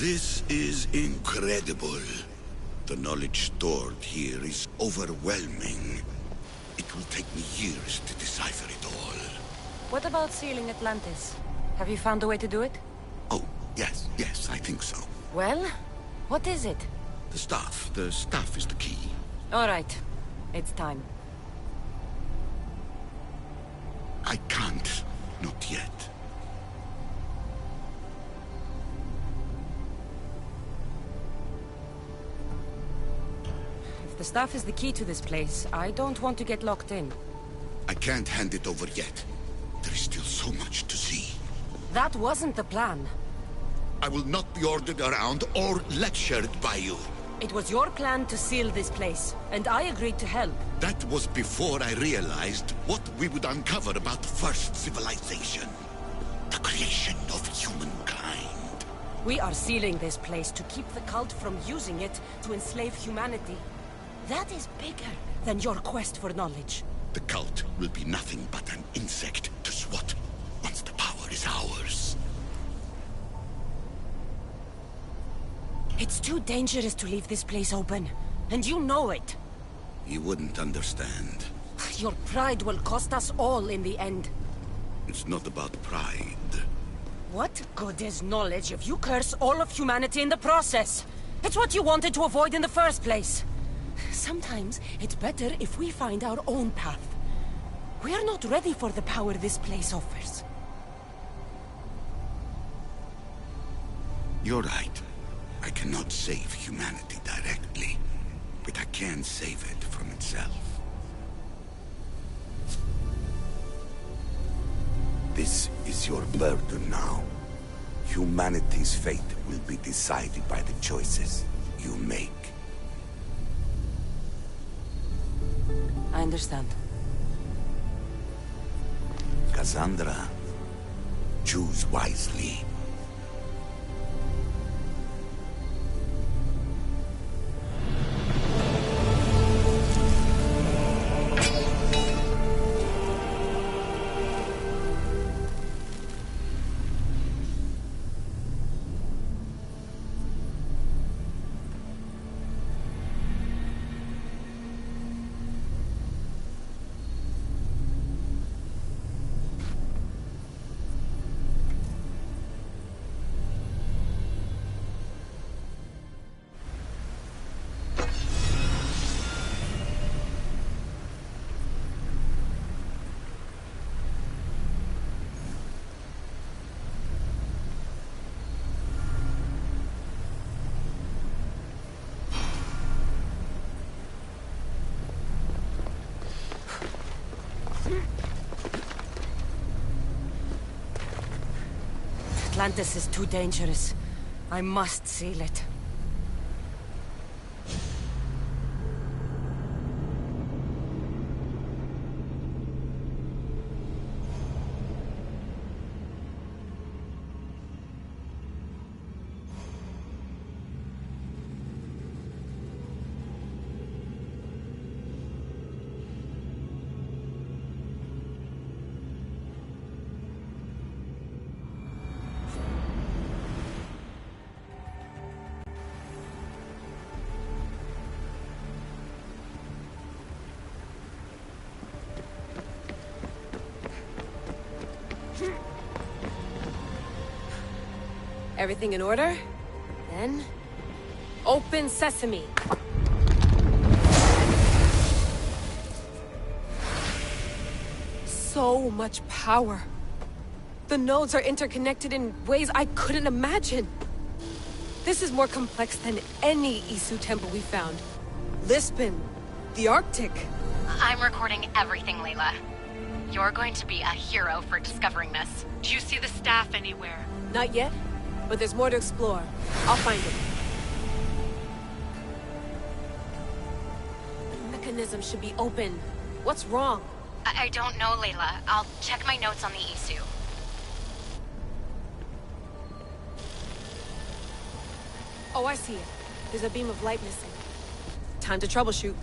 This is incredible. The knowledge stored here is overwhelming. It will take me years to decipher it all. What about sealing Atlantis? Have you found a way to do it? Oh, yes, I think so. Well, what is it? The staff is the key. All right, it's time. I can't, not yet. If the staff is the key to this place, I don't want to get locked in. I can't hand it over yet. There is still so much to see. That wasn't the plan. I will not be ordered around or lectured by you. It was your plan to seal this place, and I agreed to help. That was before I realized what we would uncover about the first civilization. The creation of humankind. We are sealing this place to keep the cult from using it to enslave humanity. That is bigger than your quest for knowledge. The cult will be nothing but an insect to swat once the power is ours. It's too dangerous to leave this place open, and you know it. You wouldn't understand. Your pride will cost us all in the end. It's not about pride. What good is knowledge if you curse all of humanity in the process? It's what you wanted to avoid in the first place. Sometimes it's better if we find our own path. We are not ready for the power this place offers. You're right. I cannot save humanity directly, but I can save it from itself. This is your burden now. Humanity's fate will be decided by the choices you make. I understand. Cassandra, choose wisely. Atlantis is too dangerous. I must seal it. Everything in order? Then... open sesame! So much power. The nodes are interconnected in ways I couldn't imagine. This is more complex than any Isu temple we found. Lisbon, the Arctic. I'm recording everything, Layla. You're going to be a hero for discovering this. Do you see the staff anywhere? Not yet, but there's more to explore. I'll find it. The mechanism should be open. What's wrong? I don't know, Layla. I'll check my notes on the Isu. Oh, I see it. There's a beam of light missing. Time to troubleshoot.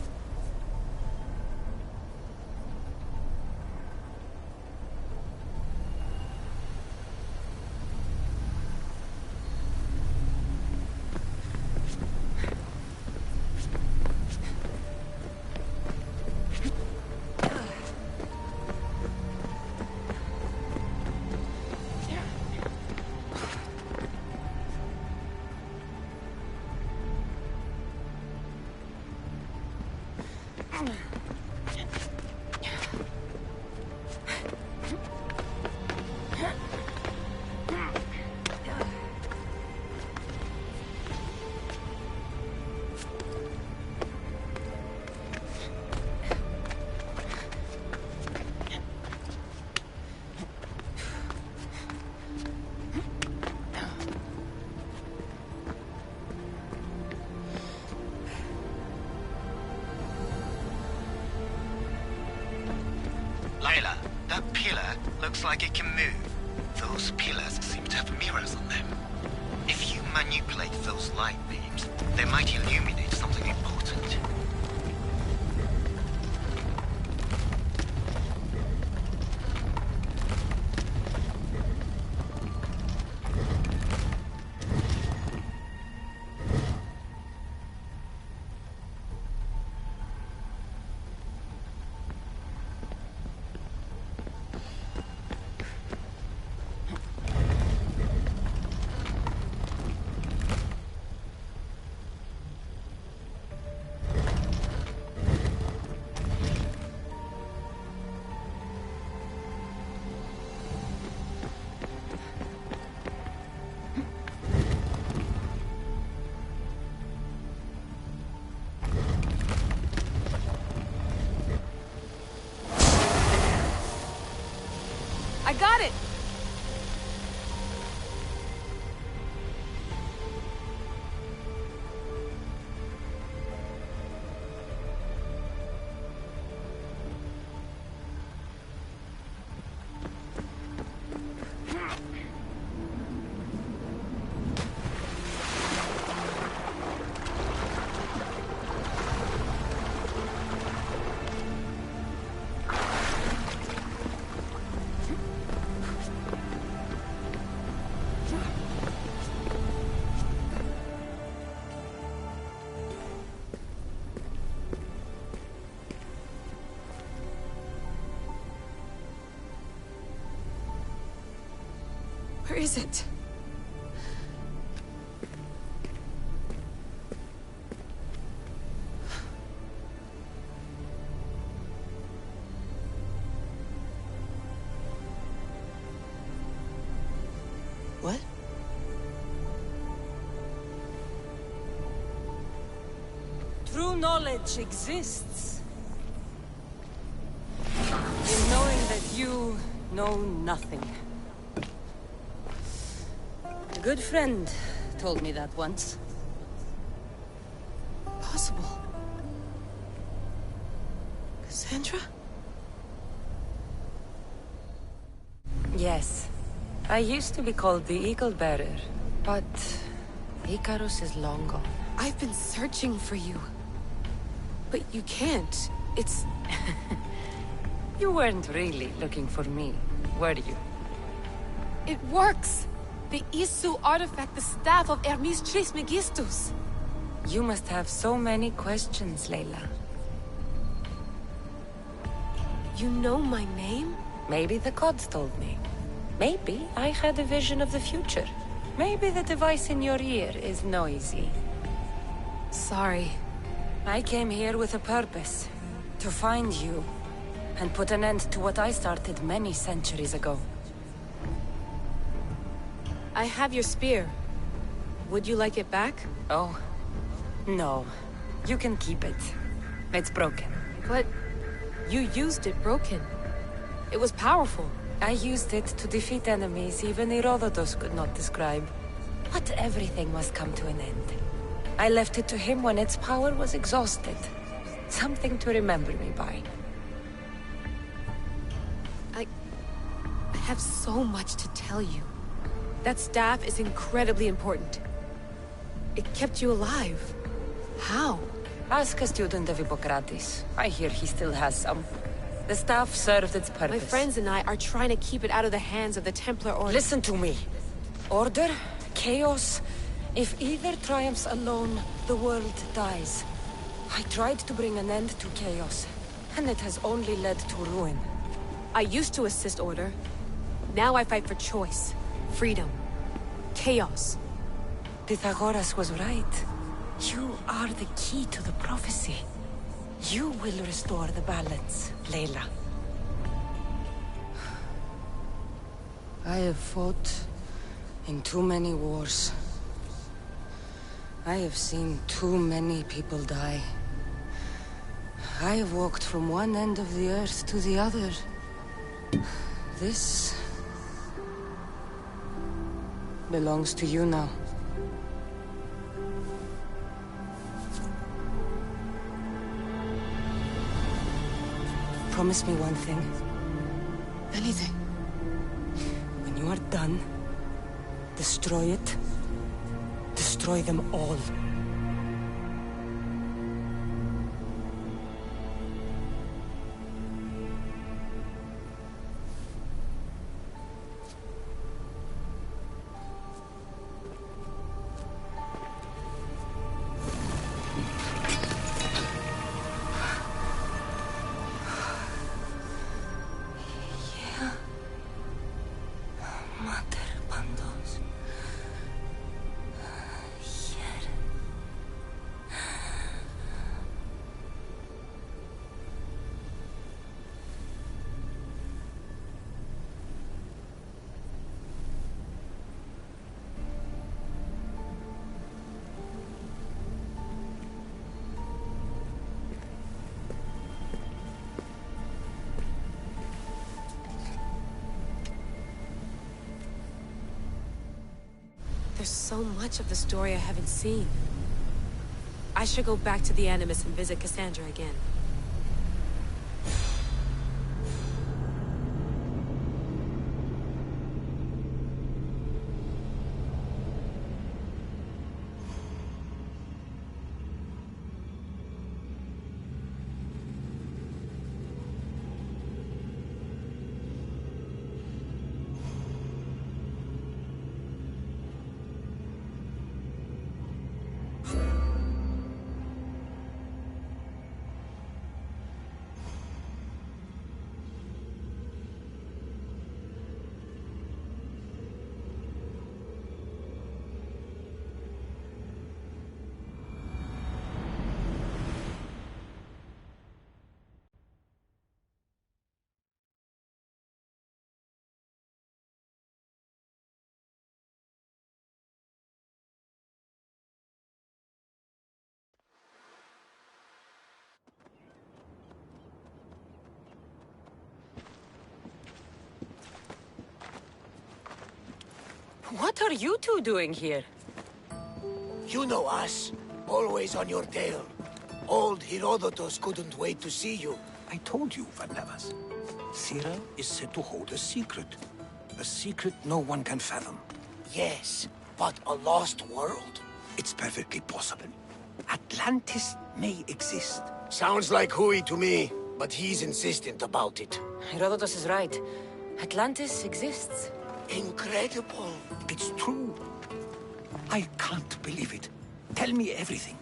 looks like it can move. Those pillars seem to have mirrors on them. If you manipulate those light beams, they might illuminate something important. I got it! Where is it? What? True knowledge exists in knowing that you know nothing. A good friend told me that once. Possible. Cassandra? Yes. I used to be called the Eagle Bearer, but Icarus is long gone. I've been searching for you. But you can't. It's... You weren't really looking for me, were you? It works! The Isu artifact, the staff of Hermes Trismegistus. You must have so many questions, Layla. You know my name? Maybe the gods told me. Maybe I had a vision of the future. Maybe the device in your ear is noisy. Sorry. I came here with a purpose. To find you. And put an end to what I started many centuries ago. I have your spear. Would you like it back? Oh. No. You can keep it. It's broken. But... you used it broken. It was powerful. I used it to defeat enemies even Herodotus could not describe. But everything must come to an end. I left it to him when its power was exhausted. Something to remember me by. I have so much to tell you. That staff is incredibly important. It kept you alive. How? Ask a student of Hippocrates. I hear he still has some. The staff served its purpose. My friends and I are trying to keep it out of the hands of the Templar Order. Listen to me. Order, chaos. If either triumphs alone, the world dies. I tried to bring an end to chaos, and it has only led to ruin. I used to assist Order. Now I fight for choice, freedom, chaos. Pythagoras was right. You are the key to the prophecy. You will restore the balance, Layla. I have fought in too many wars. I have seen too many people die. I have walked from one end of the earth to the other. This belongs to you now. Promise me one thing. Anything. done, destroy it. Destroy them all. There's so much of the story I haven't seen. I should go back to the Animus and visit Cassandra again. What are you two doing here? You know us. Always on your tail. Old Herodotus couldn't wait to see you. I told you, Varnavas. Thera is said to hold a secret. A secret no one can fathom. Yes, but a lost world? It's perfectly possible. Atlantis may exist. Sounds like Hui to me, but he's insistent about it. Herodotus is right. Atlantis exists. Incredible. It's true. I can't believe it. Tell me everything.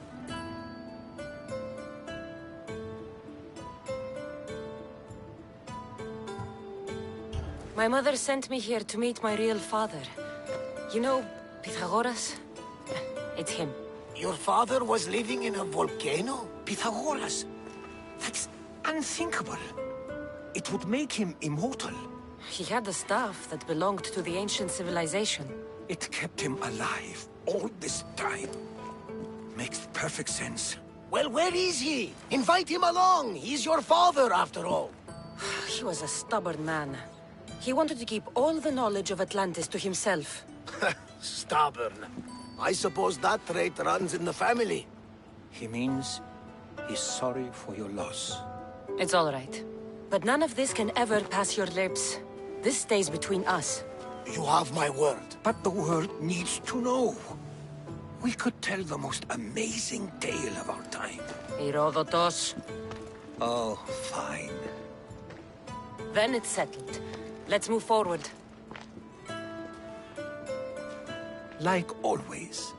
My mother sent me here to meet my real father. You know, Pythagoras? It's him. Your father was living in a volcano? Pythagoras. That's unthinkable. It would make him immortal. He had the staff that belonged to the ancient civilization. It kept him alive all this time. Makes perfect sense. Well, where is he? Invite him along. He's your father, after all. He was a stubborn man. He wanted to keep all the knowledge of Atlantis to himself. Stubborn. I suppose that trait runs in the family. He means he's sorry for your loss. It's all right. But none of this can ever pass your lips. This stays between us. You have my word. But the world needs to know. We could tell the most amazing tale of our time. Herodotus. Oh, fine. Then it's settled. Let's move forward. Like always.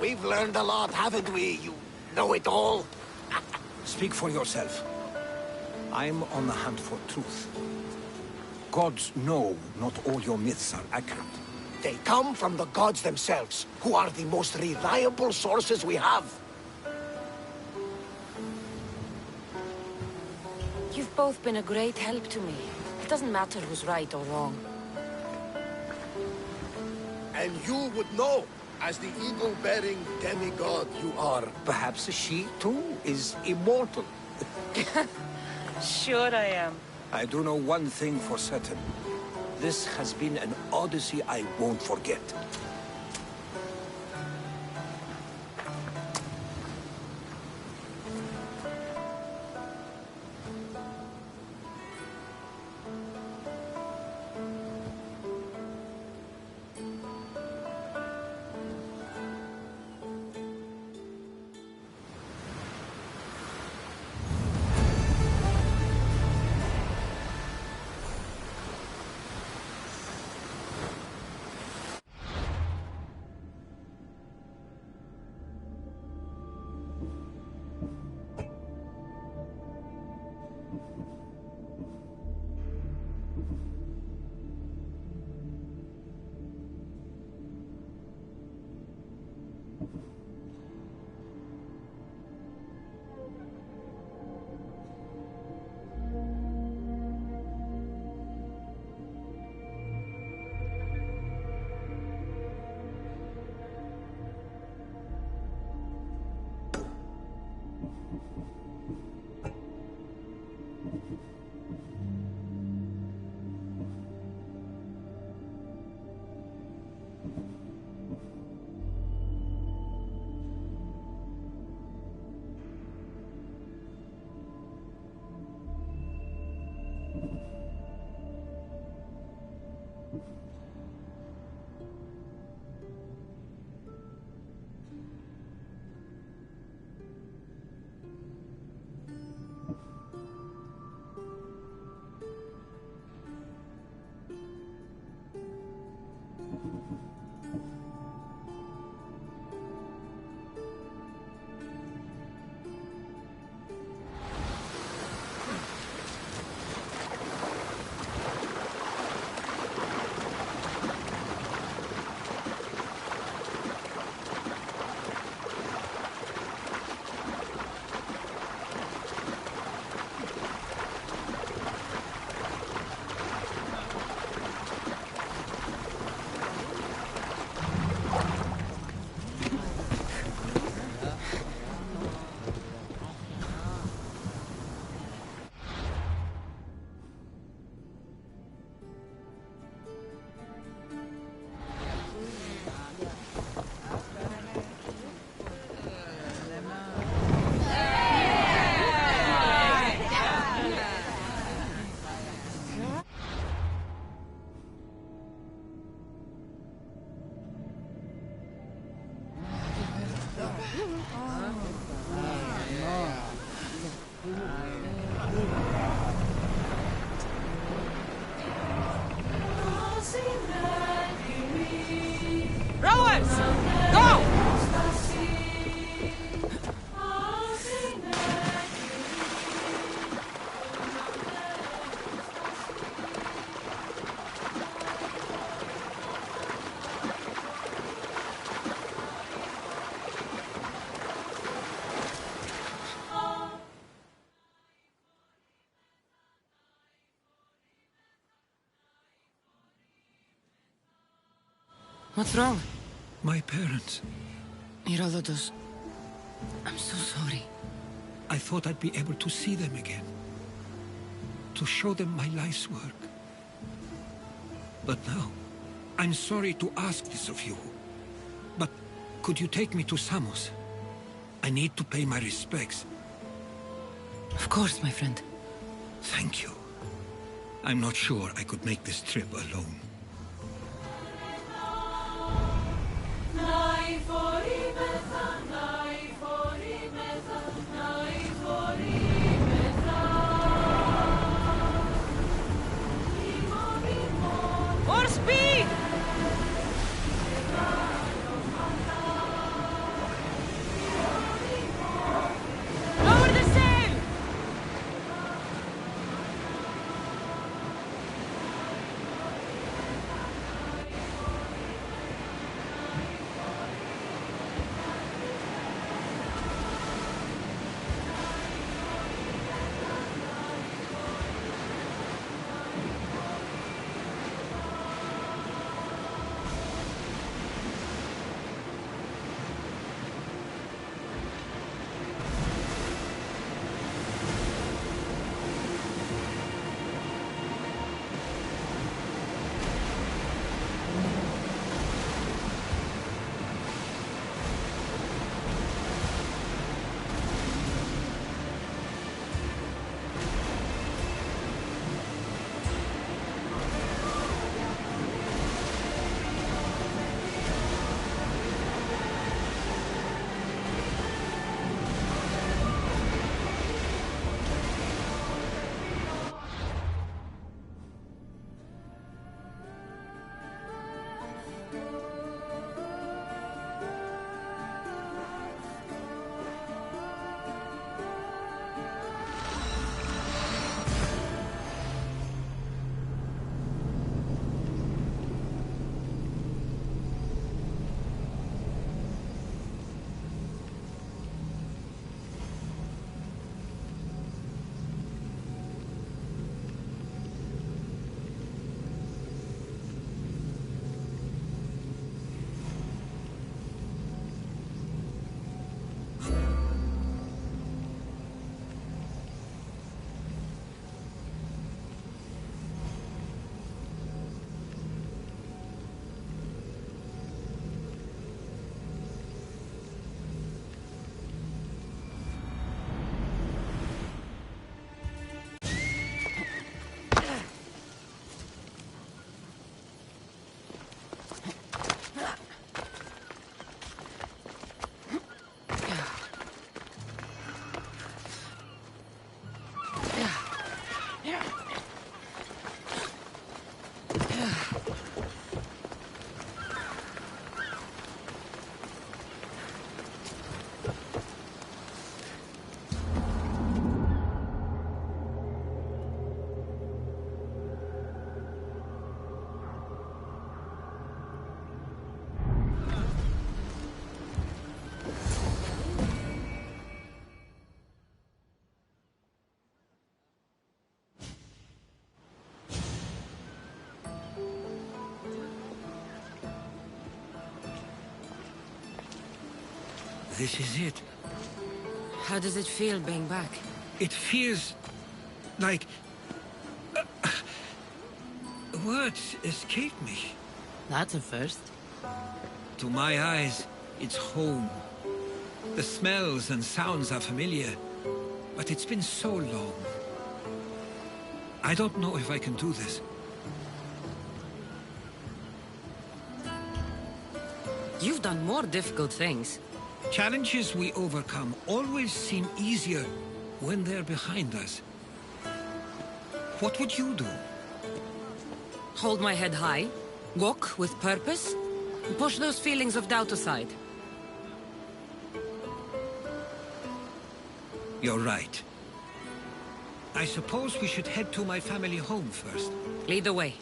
We've learned a lot, haven't we? You know it all. Speak for yourself. I'm on the hunt for truth. Gods know not all your myths are accurate. They come from the gods themselves, who are the most reliable sources we have. You've both been a great help to me. It doesn't matter who's right or wrong. And you would know, as the eagle-bearing demigod you are. Perhaps she, too, is immortal. Sure I am. I do know one thing for certain. This has been an Odyssey I won't forget. What's wrong? My parents. Herodotus, I'm so sorry. I thought I'd be able to see them again. To show them my life's work. But now, I'm sorry to ask this of you. But could you take me to Samos? I need to pay my respects. Of course, my friend. Thank you. I'm not sure I could make this trip alone. More speed! Lower the sail! This is it. How does it feel being back? It feels like... words escape me. That's a first. To my eyes, it's home. The smells and sounds are familiar, but it's been so long. I don't know if I can do this. You've done more difficult things. Challenges we overcome always seem easier when they're behind us. What would you do? Hold my head high, walk with purpose, and push those feelings of doubt aside. You're right. I suppose we should head to my family home first. Lead the way.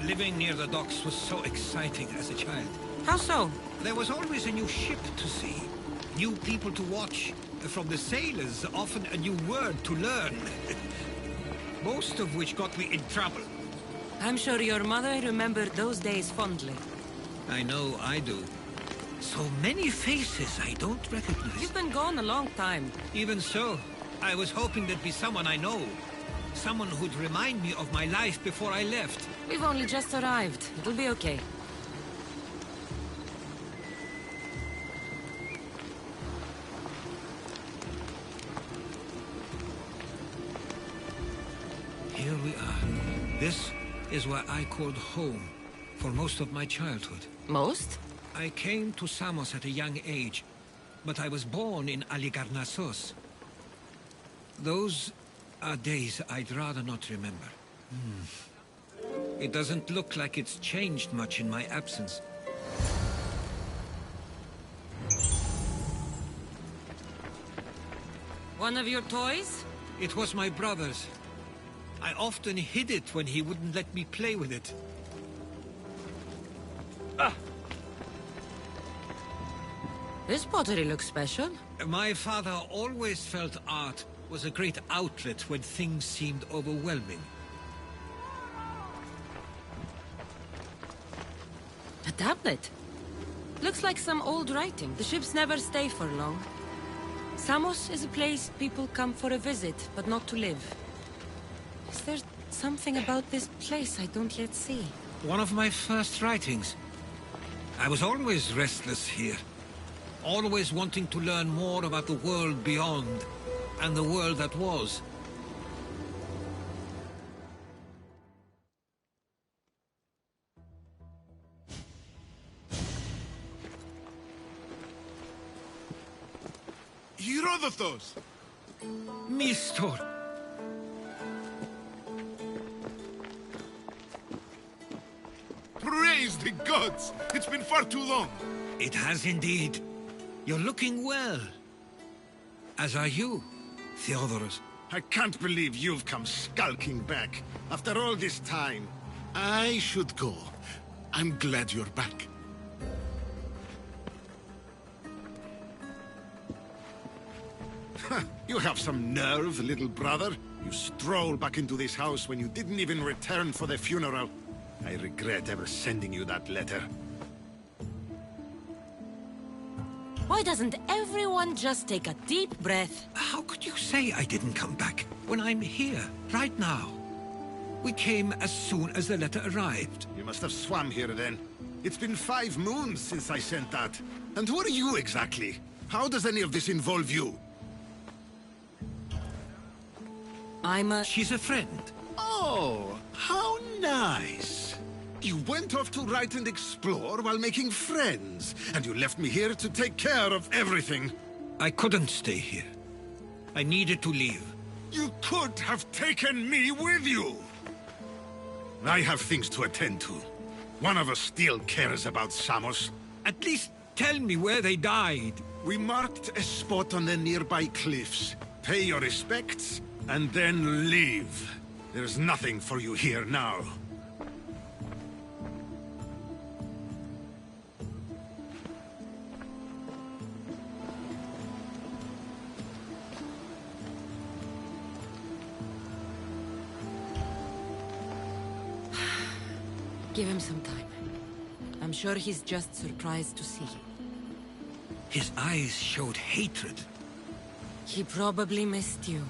Living near the docks was so exciting as a child. How so? There was always a new ship to see, new people to watch. From the sailors, often a new word to learn. Most of which got me in trouble. I'm sure your mother remembered those days fondly. I know I do. So many faces I don't recognize. You've been gone a long time. Even so, I was hoping there'd be someone I know. Someone who'd remind me of my life before I left. We've only just arrived. It'll be okay. Here we are. This is where I called home for most of my childhood. Most? I came to Samos at a young age, but I was born in Aligarnassos. Those are days I'd rather not remember. It doesn't look like it's changed much in my absence. One of your toys? It was my brother's. I often hid it when he wouldn't let me play with it. This pottery looks special. My father always felt art was a great outlet when things seemed overwhelming. A tablet. Looks like some old writing. The ships never stay for long. Samos is a place people come for a visit, but not to live. Is there something about this place I don't yet see? One of my first writings. I was always restless here. Always wanting to learn more about the world beyond, and the world that was. Herodotus! Mistor! Praise the gods! It's been far too long. It has indeed. You're looking well. As are you, Theodorus. I can't believe you've come skulking back after all this time. I should go. I'm glad you're back. You have some nerve, little brother. You stroll back into this house when you didn't even return for the funeral. I regret ever sending you that letter. Why doesn't everyone just take a deep breath? How could you say I didn't come back when I'm here, right now? We came as soon as the letter arrived. You must have swum here then. It's been 5 moons since I sent that. And who are you exactly? How does any of this involve you? I'm a... She's a friend. Oh, how Nice. You went off to write and explore while making friends, and you left me here to take care of everything. I couldn't stay here. I needed to leave. You could have taken me with you! I have things to attend to. One of us still cares about Samos. At least tell me where they died. We marked a spot on the nearby cliffs. Pay your respects, and then leave. There's nothing for you here now. Give him some time. I'm sure he's just surprised to see you. His eyes showed hatred. He probably missed you.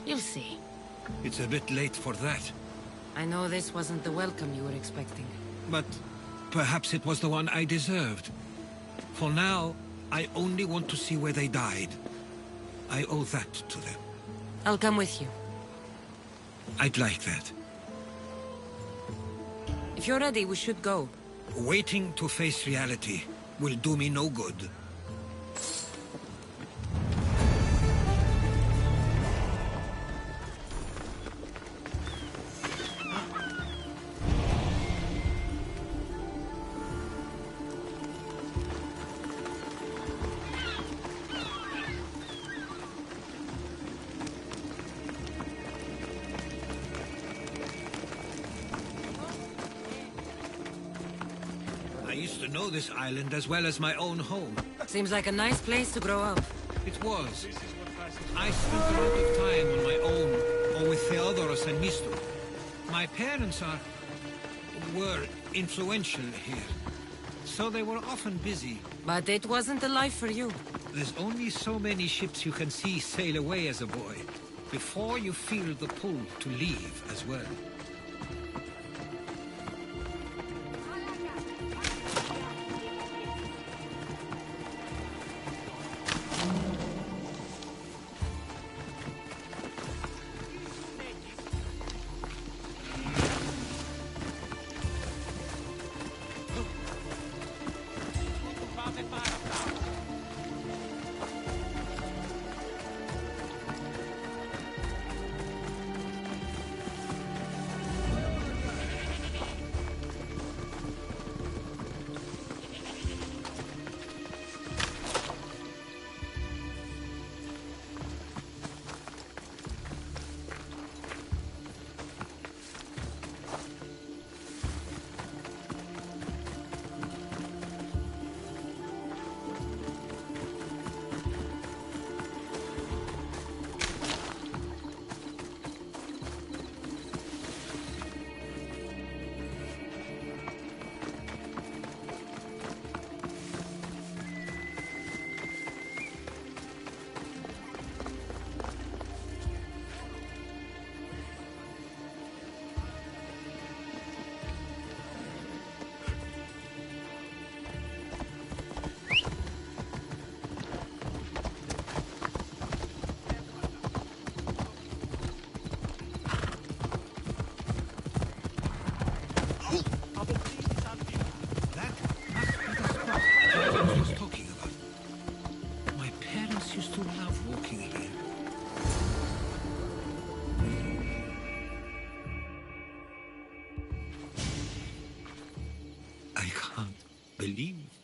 You'll see. It's a bit late for that. I know this wasn't the welcome you were expecting. But perhaps it was the one I deserved. For now, I only want to see where they died. I owe that to them. I'll come with you. I'd like that. If you're ready, we should go. Waiting to face reality will do me no good. I used to know this island as well as my own home. Seems like a nice place to grow up. It was. I spent a lot of time on my own, or with Theodoros and Mistou. My parents were influential here, so they were often busy. But it wasn't a life for you. There's only so many ships you can see sail away as a boy, before you feel the pull to leave as well.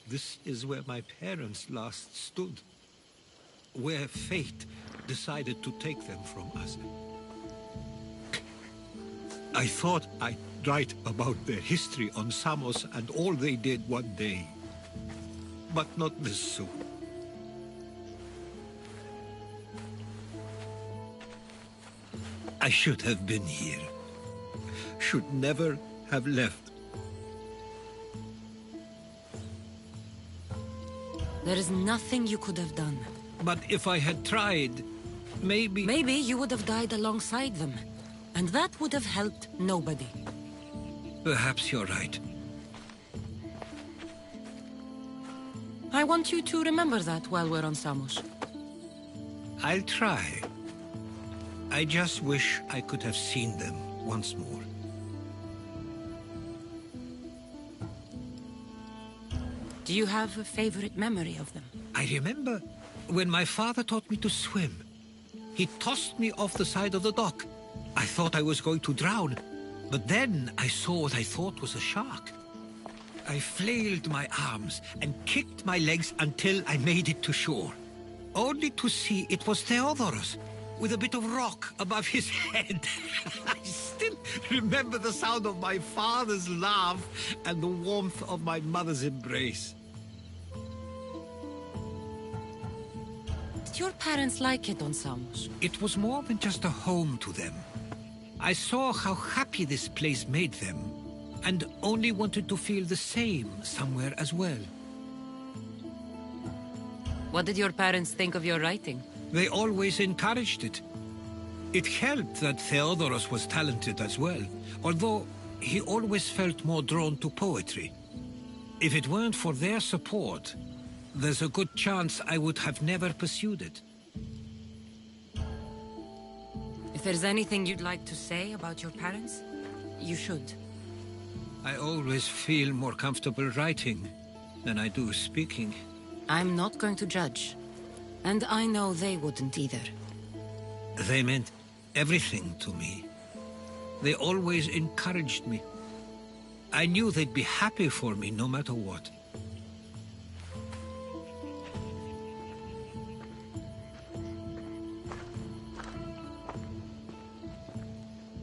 This is where my parents last stood. Where fate decided to take them from us. I thought I'd write about their history on Samos and all they did one day. But not this soon. I should have been here. Should never have left. There is nothing you could have done. But if I had tried, maybe... Maybe you would have died alongside them. And that would have helped nobody. Perhaps you're right. I want you to remember that while we're on Samos. I'll try. I just wish I could have seen them once more. Do you have a favorite memory of them? I remember when my father taught me to swim. He tossed me off the side of the dock. I thought I was going to drown, but then I saw what I thought was a shark. I flailed my arms and kicked my legs until I made it to shore, only to see it was Theodorus, with a bit of rock above his head. I still remember the sound of my father's laugh and the warmth of my mother's embrace. Did your parents like it on Samos? It was more than just a home to them. I saw how happy this place made them, and only wanted to feel the same somewhere as well. What did your parents think of your writing? They always encouraged it. It helped that Theodorus was talented as well, although he always felt more drawn to poetry. If it weren't for their support, there's a good chance I would have never pursued it. If there's anything you'd like to say about your parents, you should. I always feel more comfortable writing than I do speaking. I'm not going to judge. And I know they wouldn't either. They meant everything to me. They always encouraged me. I knew they'd be happy for me no matter what.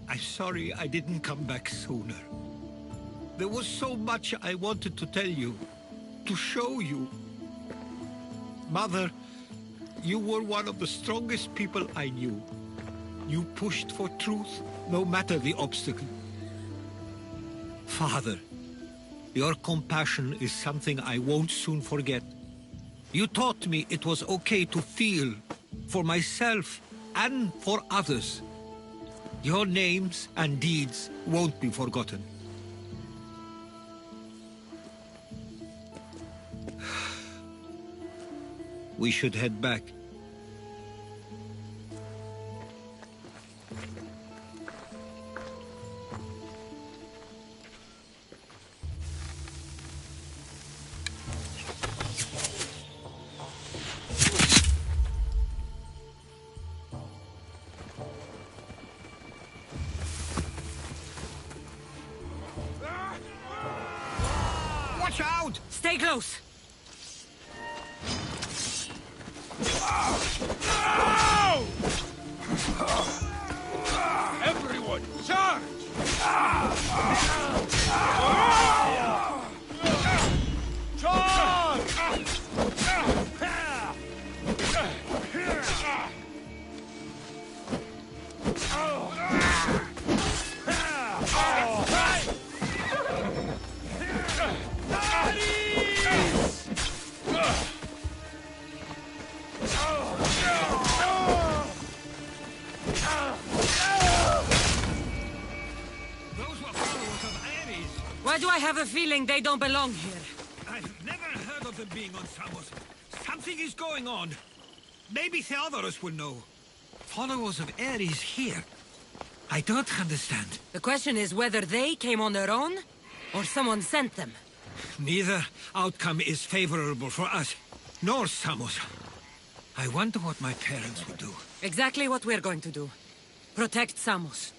I'm sorry I didn't come back sooner. There was so much I wanted to tell you, to show you. Mother, you were one of the strongest people I knew. You pushed for truth, no matter the obstacle. Father, your compassion is something I won't soon forget. You taught me it was okay to feel, for myself and for others. Your names and deeds won't be forgotten. We should head back. Watch out! Stay close! Everyone, charge! Why do I have a feeling they don't belong here? I've never heard of them being on Samos. Something is going on. Maybe Theodorus will know. Followers of Ares here. I don't understand. The question is whether they came on their own, or someone sent them. Neither outcome is favorable for us, nor Samos. I wonder what my parents would do. Exactly what we're going to do. Protect Samos.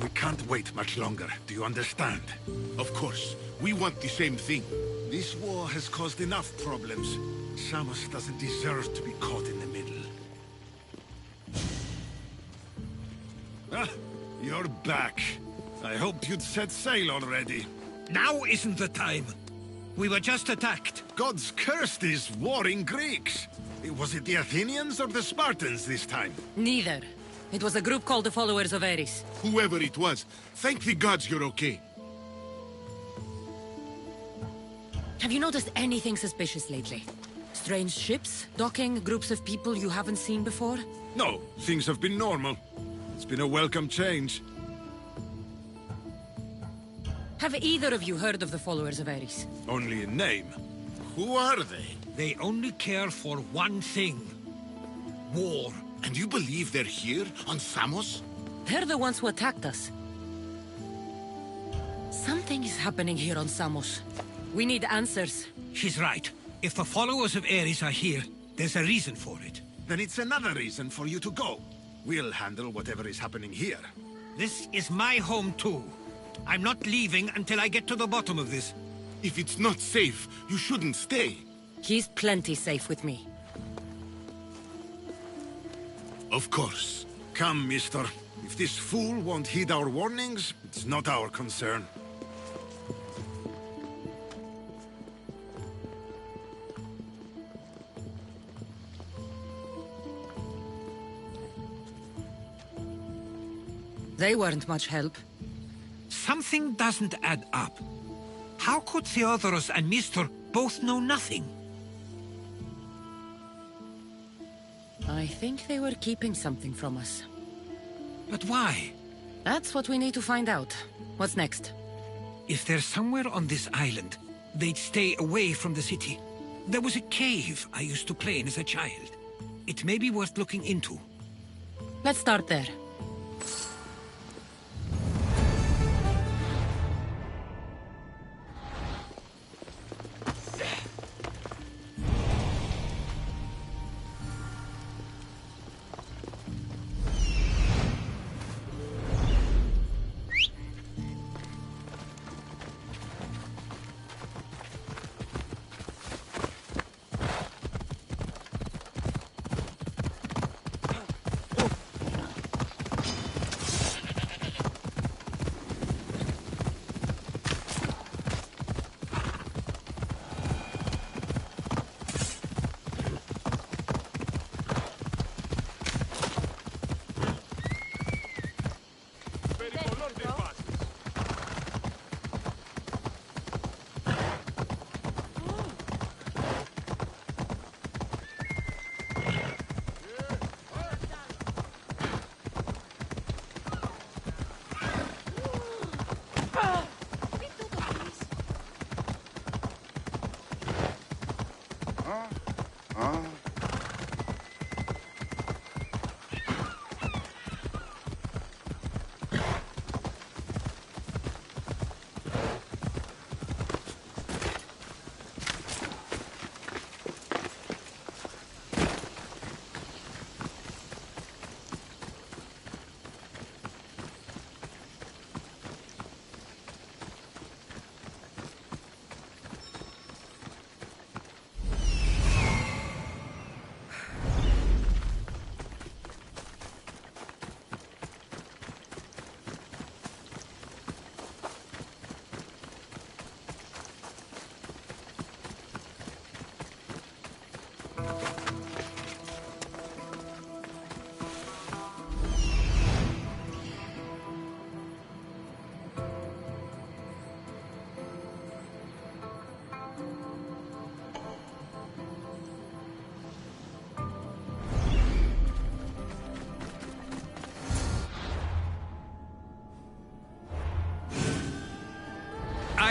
We can't wait much longer, do you understand? Of course, we want the same thing. This war has caused enough problems. Samos doesn't deserve to be caught in the middle. Ah, you're back. I hoped you'd set sail already. Now isn't the time. We were just attacked. God's cursed these warring Greeks. Was it the Athenians or the Spartans this time? Neither. It was a group called the Followers of Ares. Whoever it was, thank the gods you're okay. Have you noticed anything suspicious lately? Strange ships, docking, groups of people you haven't seen before? No, things have been normal. It's been a welcome change. Have either of you heard of the Followers of Ares? Only in name. Who are they? They only care for one thing. War. And you believe they're here, on Samos? They're the ones who attacked us. Something is happening here on Samos. We need answers. She's right. If the followers of Ares are here, there's a reason for it. Then it's another reason for you to go. We'll handle whatever is happening here. This is my home too. I'm not leaving until I get to the bottom of this. If it's not safe, you shouldn't stay. He's plenty safe with me. Of course. Come, mister. If this fool won't heed our warnings, it's not our concern. They weren't much help. Something doesn't add up. How could Theodoros and Mr. both know nothing? I think they were keeping something from us. But why? That's what we need to find out. What's next? If they're somewhere on this island, they'd stay away from the city. There was a cave I used to play in as a child. It may be worth looking into. Let's start there.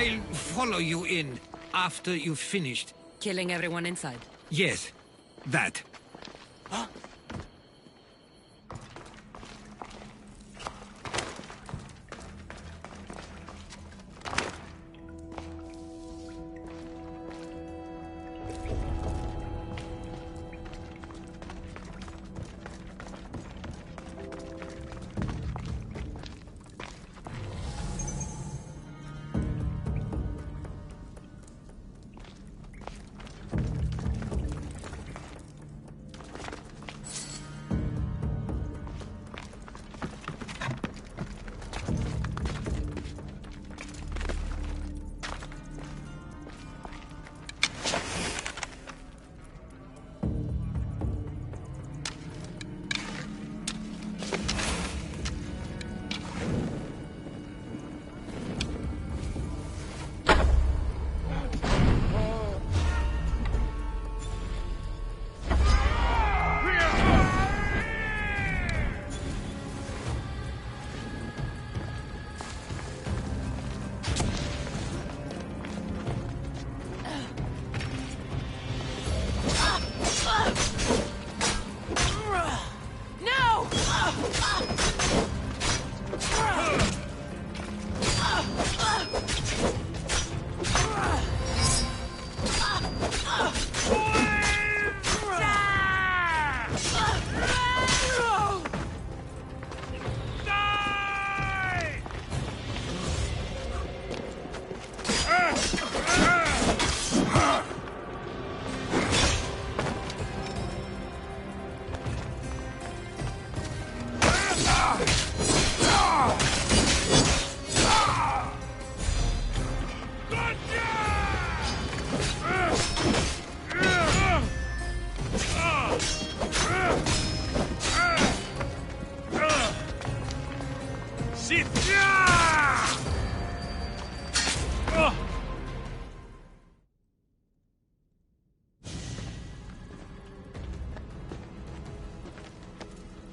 I'll follow you in after you've finished. Killing everyone inside. Yes, that.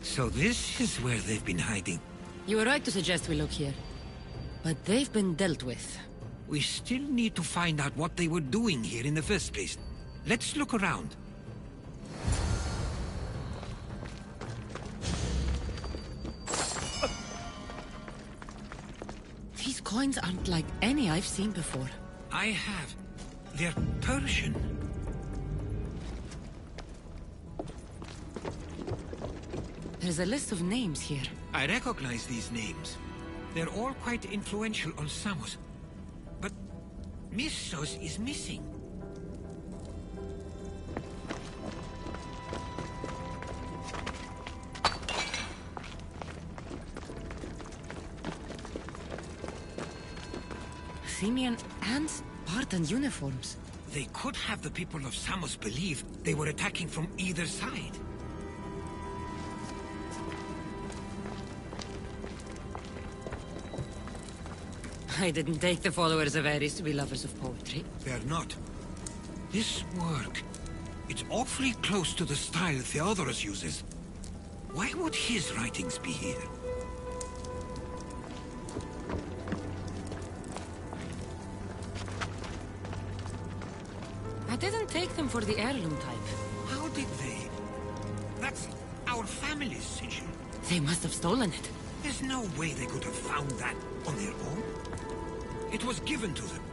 So this is where they've been hiding. You were right to suggest we look here. But they've been dealt with. We still need to find out what they were doing here in the first place. Let's look around. These coins aren't like any I've seen before. I have. They're Persian. There's a list of names here. I recognize these names. They're all quite influential on Samos. But Missos is missing. Athenian and Spartan uniforms. They could have the people of Samos believe they were attacking from either side. I didn't take the followers of Ares to be lovers of poetry. They're not. This work, it's awfully close to the style Theodorus uses. Why would his writings be here? I didn't take them for the heirloom type. How did they? That's our family's sigil. They must have stolen it. There's no way they could have found that on their own. It was given to them.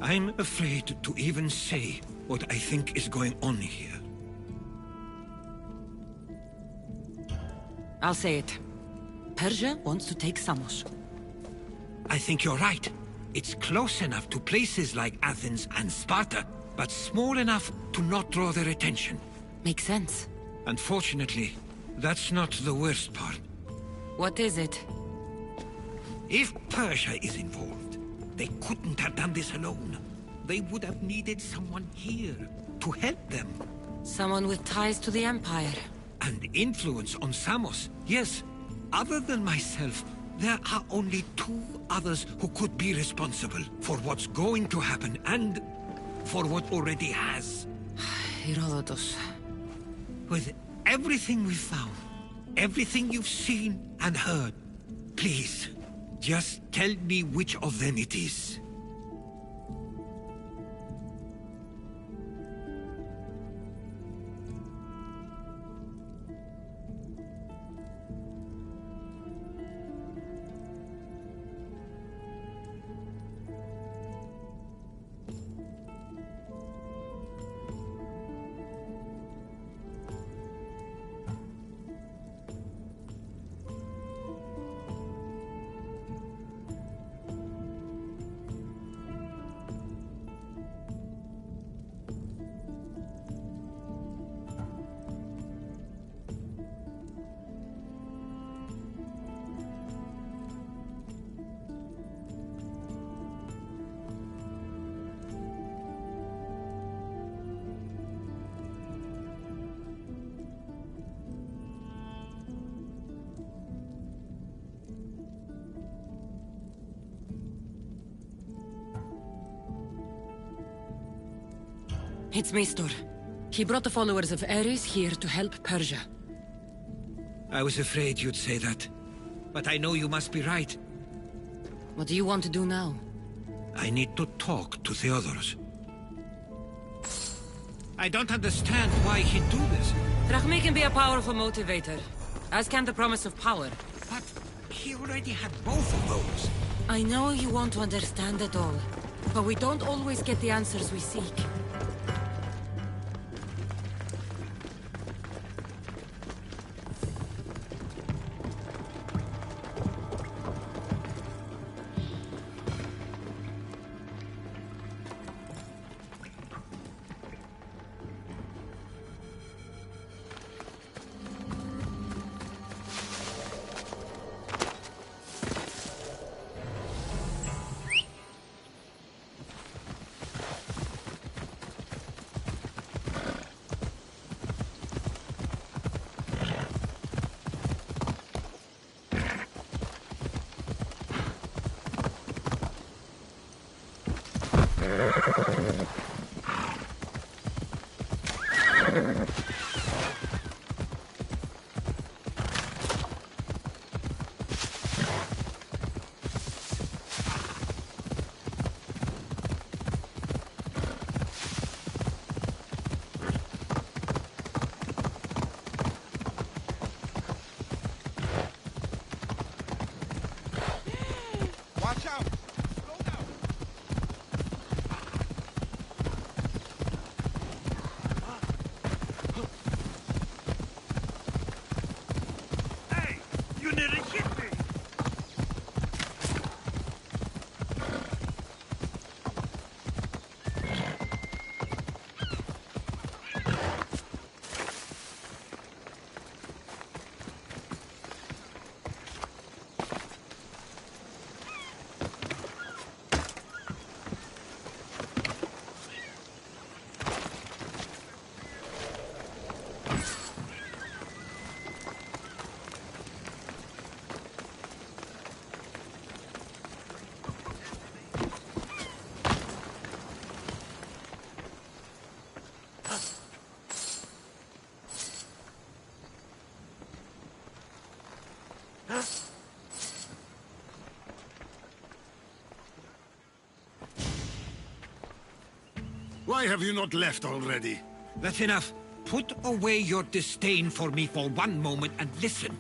I'm afraid to even say what I think is going on here. I'll say it. Persia wants to take Samos. I think you're right. It's close enough to places like Athens and Sparta, but small enough to not draw their attention. Makes sense. Unfortunately, that's not the worst part. What is it? If Persia is involved, they couldn't have done this alone. They would have needed someone here to help them. Someone with ties to the Empire. And influence on Samos. Yes, other than myself, there are only two others who could be responsible for what's going to happen and for what already has. Herodotus. With everything we've found, everything you've seen and heard, please, just tell me which of them it is. It's Mestor. He brought the followers of Ares here to help Persia. I was afraid you'd say that. But I know you must be right. What do you want to do now? I need to talk to Theodorus. I don't understand why he'd do this. Drachmi can be a powerful motivator, as can the promise of power. But he already had both of those. I know you want to understand it all, but we don't always get the answers we seek. Watch out! Slow down! Hey! You nearly hit me! Why have you not left already? That's enough. Put away your disdain for me for one moment and listen.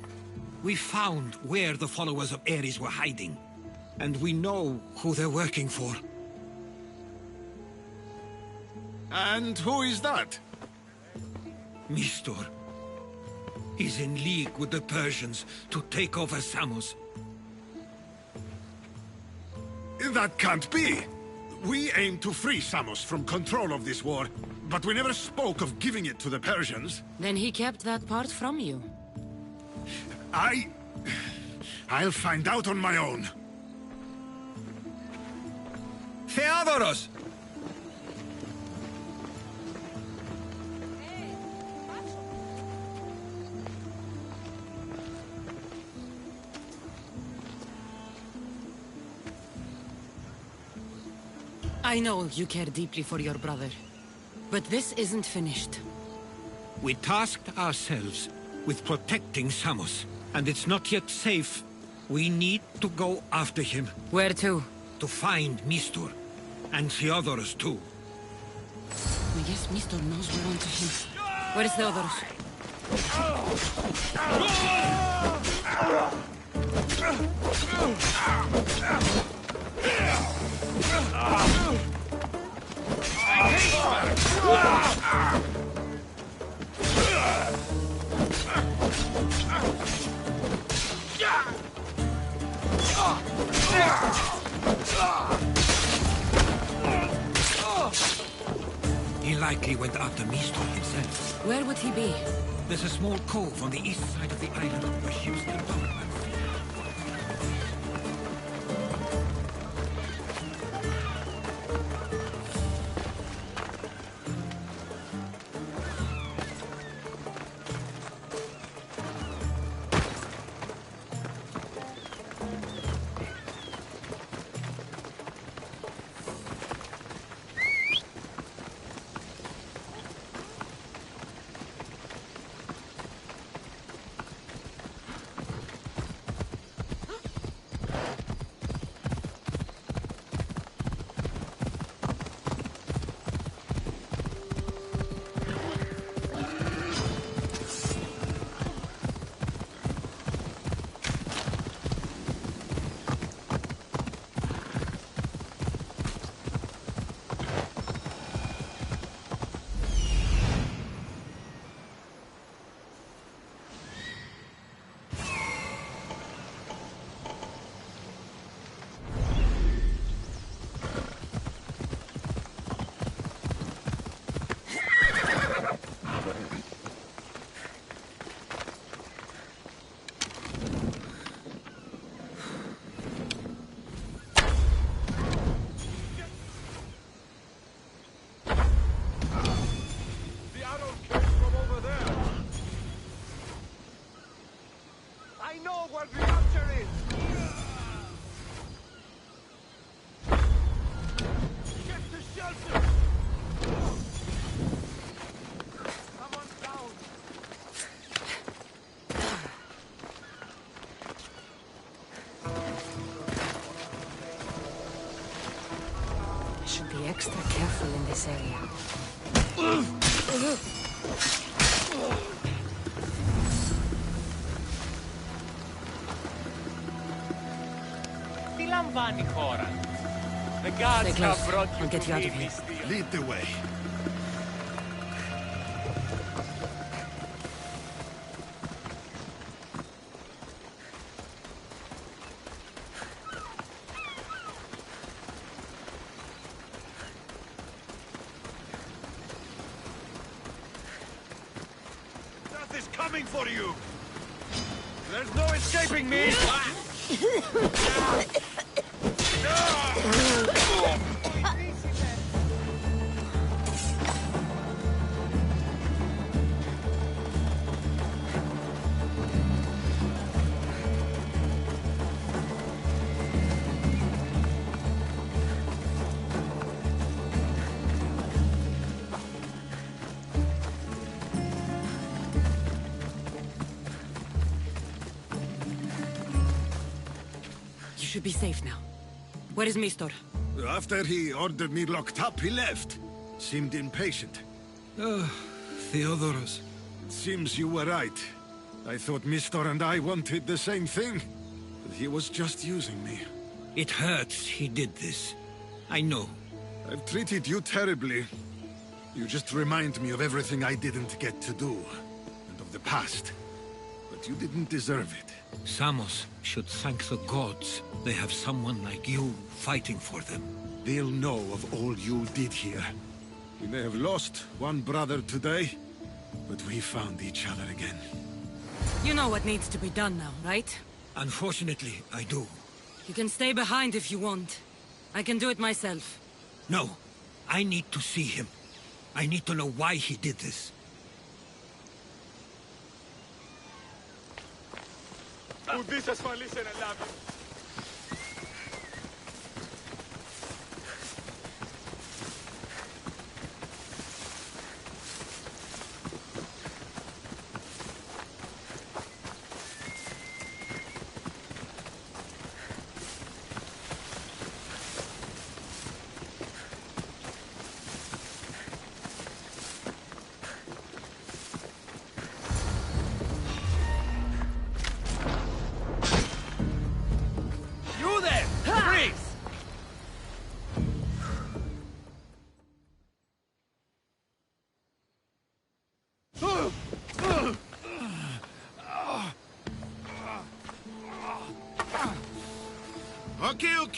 We found where the followers of Ares were hiding. And we know who they're working for. And who is that? Mistor. He's in league with the Persians to take over Samos. That can't be! We aim to free Samos from control of this war, but we never spoke of giving it to the Persians. Then he kept that part from you. I'll find out on my own. Theodoros! I know you care deeply for your brother, but this isn't finished. We tasked ourselves with protecting Samos, and it's not yet safe. We need to go after him. Where to? To find Mistor. And Theodoros too. I guess Mistor knows we're onto him. Where is Theodoros? He likely went after Mistor himself. Where would he be? There's a small cove on the east side of the island where ships can dock. should be extra careful in this area. Τι λαμβάνει η χώρα? The gods Stay close. have brought you I'll get to you out me, of here. Misty. Lead the way. Death is coming for you! There's no escaping me! You should be safe now. Where is Mistor? After he ordered me locked up, he left. Seemed impatient. Theodoros. It seems you were right. I thought Mistor and I wanted the same thing. But he was just using me. It hurts he did this. I know. I've treated you terribly. You just remind me of everything I didn't get to do. And of the past. But you didn't deserve it. Samos should thank the gods. They have someone like you fighting for them. They'll know of all you did here. We may have lost one brother today, but we found each other again. You know what needs to be done now, right? Unfortunately, I do. You can stay behind if you want. I can do it myself. No, I need to see him. I need to know why he did this. Ουδής ασφαλής εν Ελλάδη.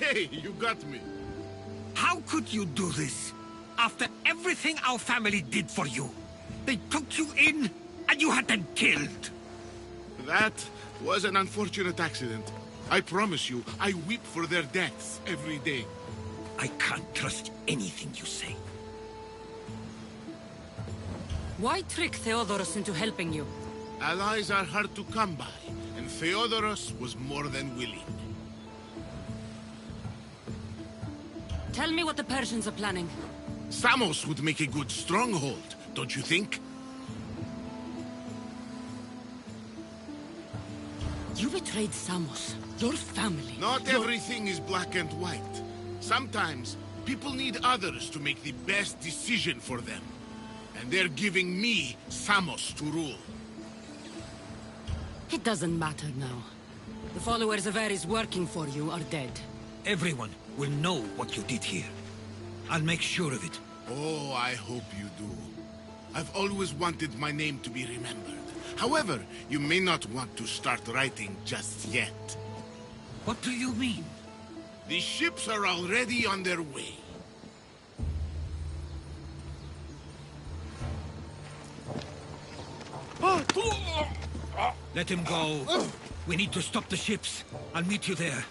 Okay, you got me. How could you do this? After everything our family did for you. They took you in, and you had them killed. That was an unfortunate accident. I promise you, I weep for their deaths every day. I can't trust anything you say. Why trick Theodoros into helping you? Allies are hard to come by, and Theodoros was more than willing. Tell me what the Persians are planning. Samos would make a good stronghold, don't you think? You betrayed Samos, your family. Not everything is black and white. Sometimes, people need others to make the best decision for them. And they're giving me Samos to rule. It doesn't matter now. The followers of Ares working for you are dead. Everyone will know what you did here. I'll make sure of it. Oh, I hope you do. I've always wanted my name to be remembered. However, you may not want to start writing just yet. What do you mean? The ships are already on their way. Let him go. We need to stop the ships. I'll meet you there.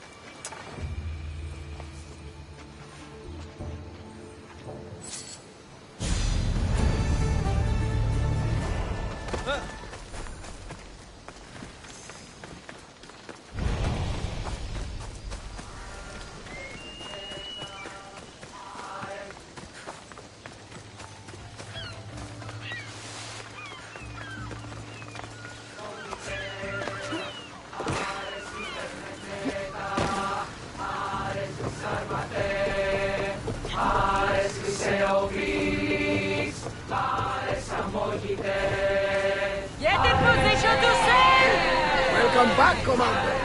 Welcome back, Commander.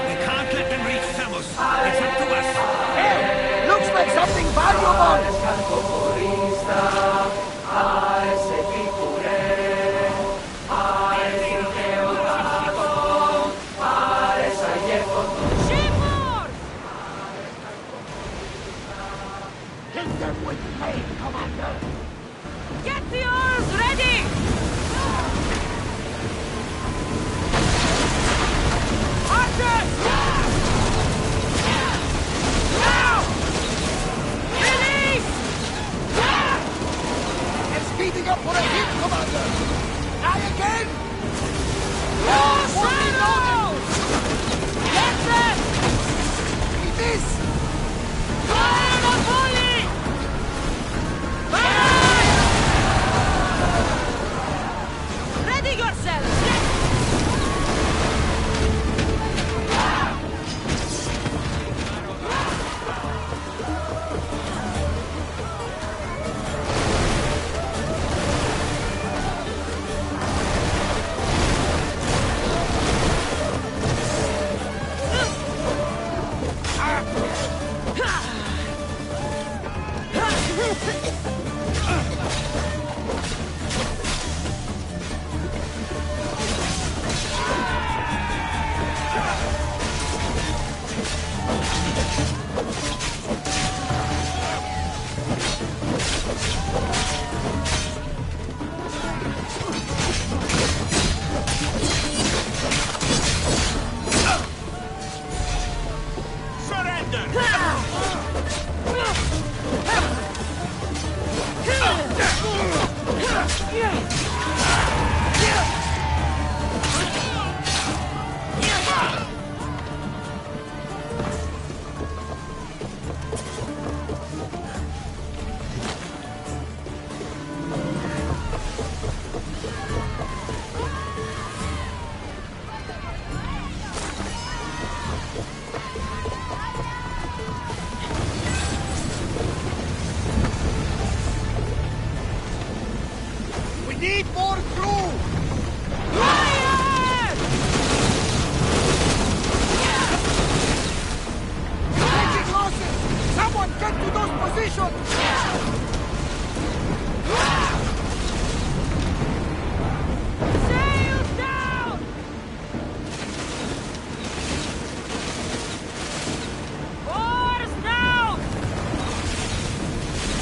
We can't let them reach Samos. It's up to us. Hey, looks like something valuable. Hit them with flame, Commander. Get the oars ready! Archers! Now! Release! They're speeding up for a hit, Commander. Try again. More shadows! Get them! We miss. Fire the volley! Fire! Ready yourselves! We need more crew. Taking losses. Someone get to those positions. Sails down! Oars down!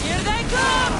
Here they come!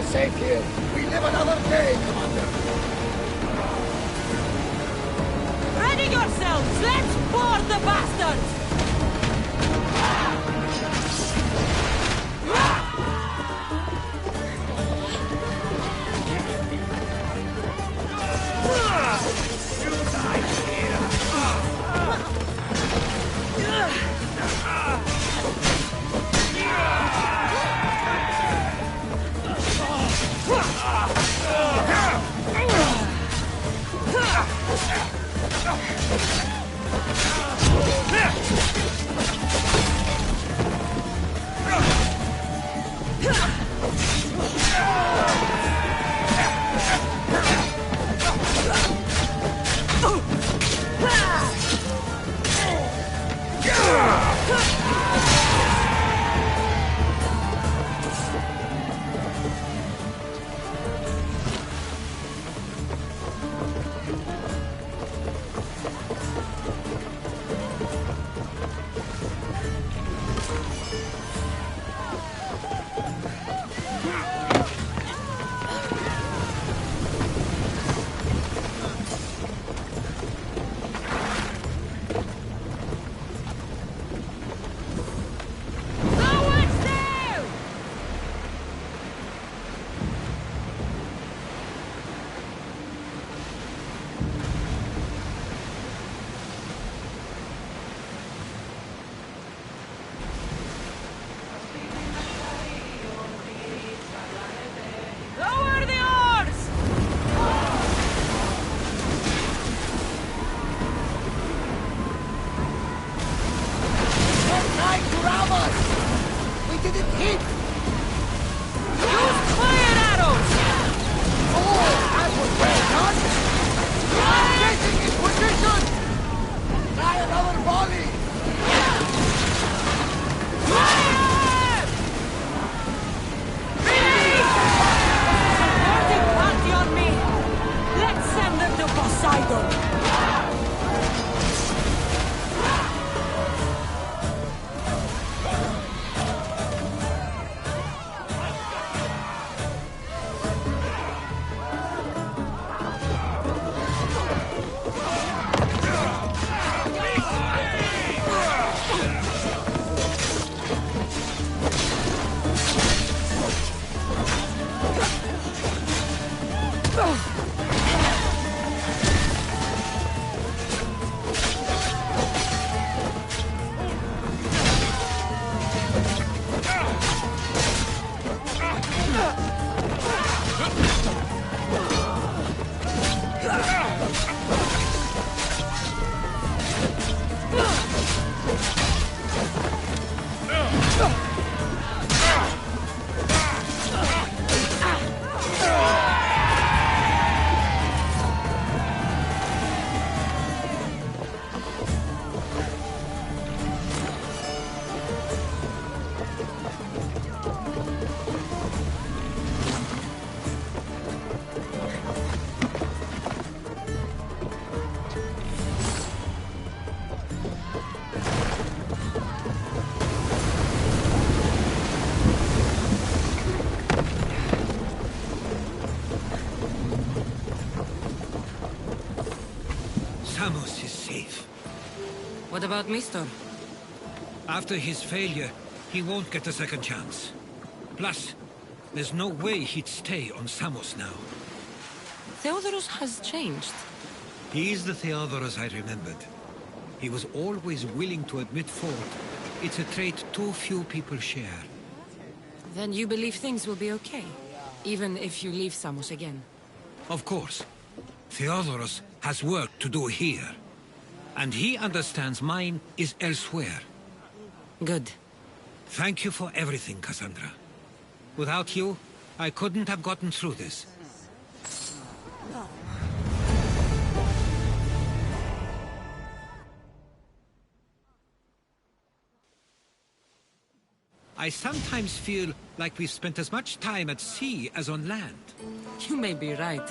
Safe here. We live another day, Commander. Ready yourselves! Let's board the bastards! Samos is safe. What about Mistor? After his failure, he won't get a second chance. Plus, there's no way he'd stay on Samos now. Theodorus has changed. He is the Theodorus I remembered. He was always willing to admit fault. It's a trait too few people share. Then you believe things will be okay, even if you leave Samos again? Of course. Theodorus has work to do here. And he understands mine is elsewhere. Good. Thank you for everything, Cassandra. Without you, I couldn't have gotten through this. I sometimes feel like we've spent as much time at sea as on land. You may be right.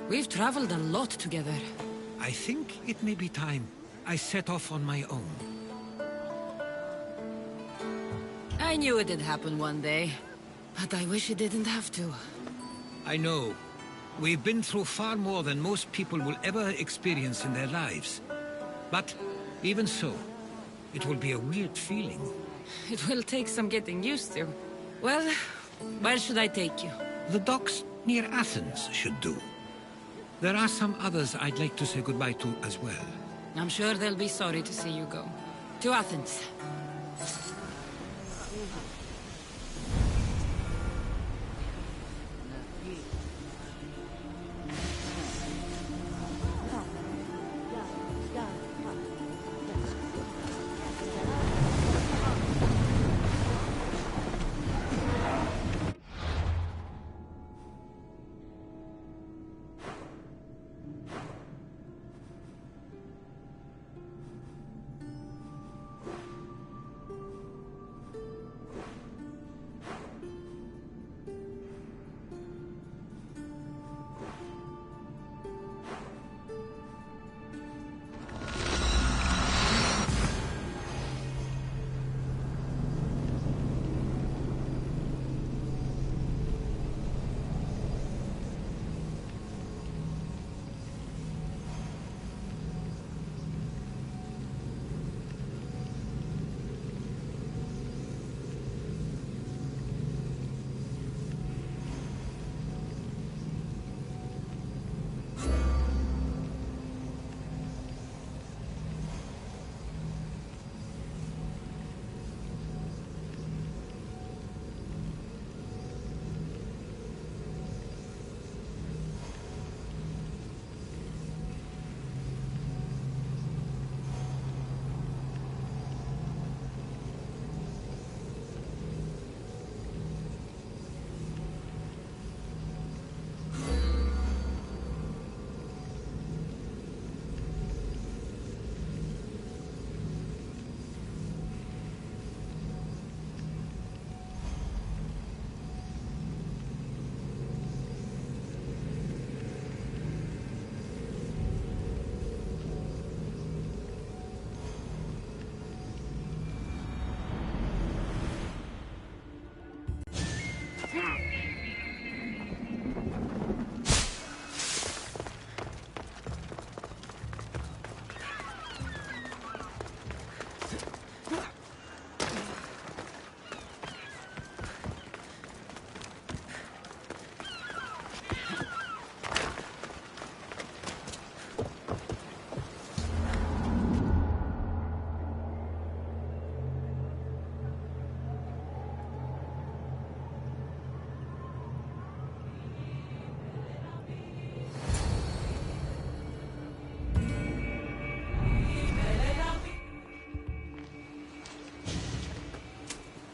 We've traveled a lot together. I think it may be time I set off on my own. I knew it'd happen one day, but I wish it didn't have to. I know. We've been through far more than most people will ever experience in their lives. But even so, it will be a weird feeling. It will take some getting used to. Well, where should I take you? The docks near Athens should do. There are some others I'd like to say goodbye to as well. I'm sure they'll be sorry to see you go. To Athens.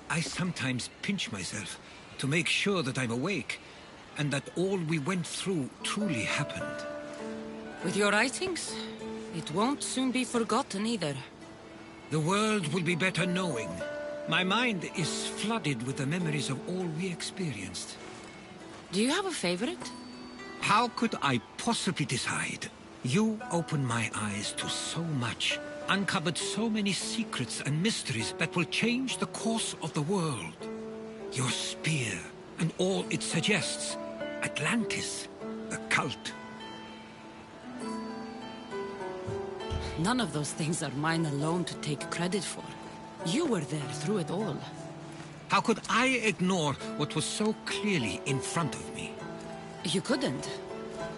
I sometimes pinch myself to make sure that I'm awake, and that all we went through truly happened. With your writings, it won't soon be forgotten either. The world will be better knowing. My mind is flooded with the memories of all we experienced. Do you have a favorite? How could I possibly decide? You opened my eyes to so much, uncovered so many secrets and mysteries that will change the course of the world. Your spear and all it suggests. Atlantis, the cult. None of those things are mine alone to take credit for. You were there through it all. How could I ignore what was so clearly in front of me? You couldn't.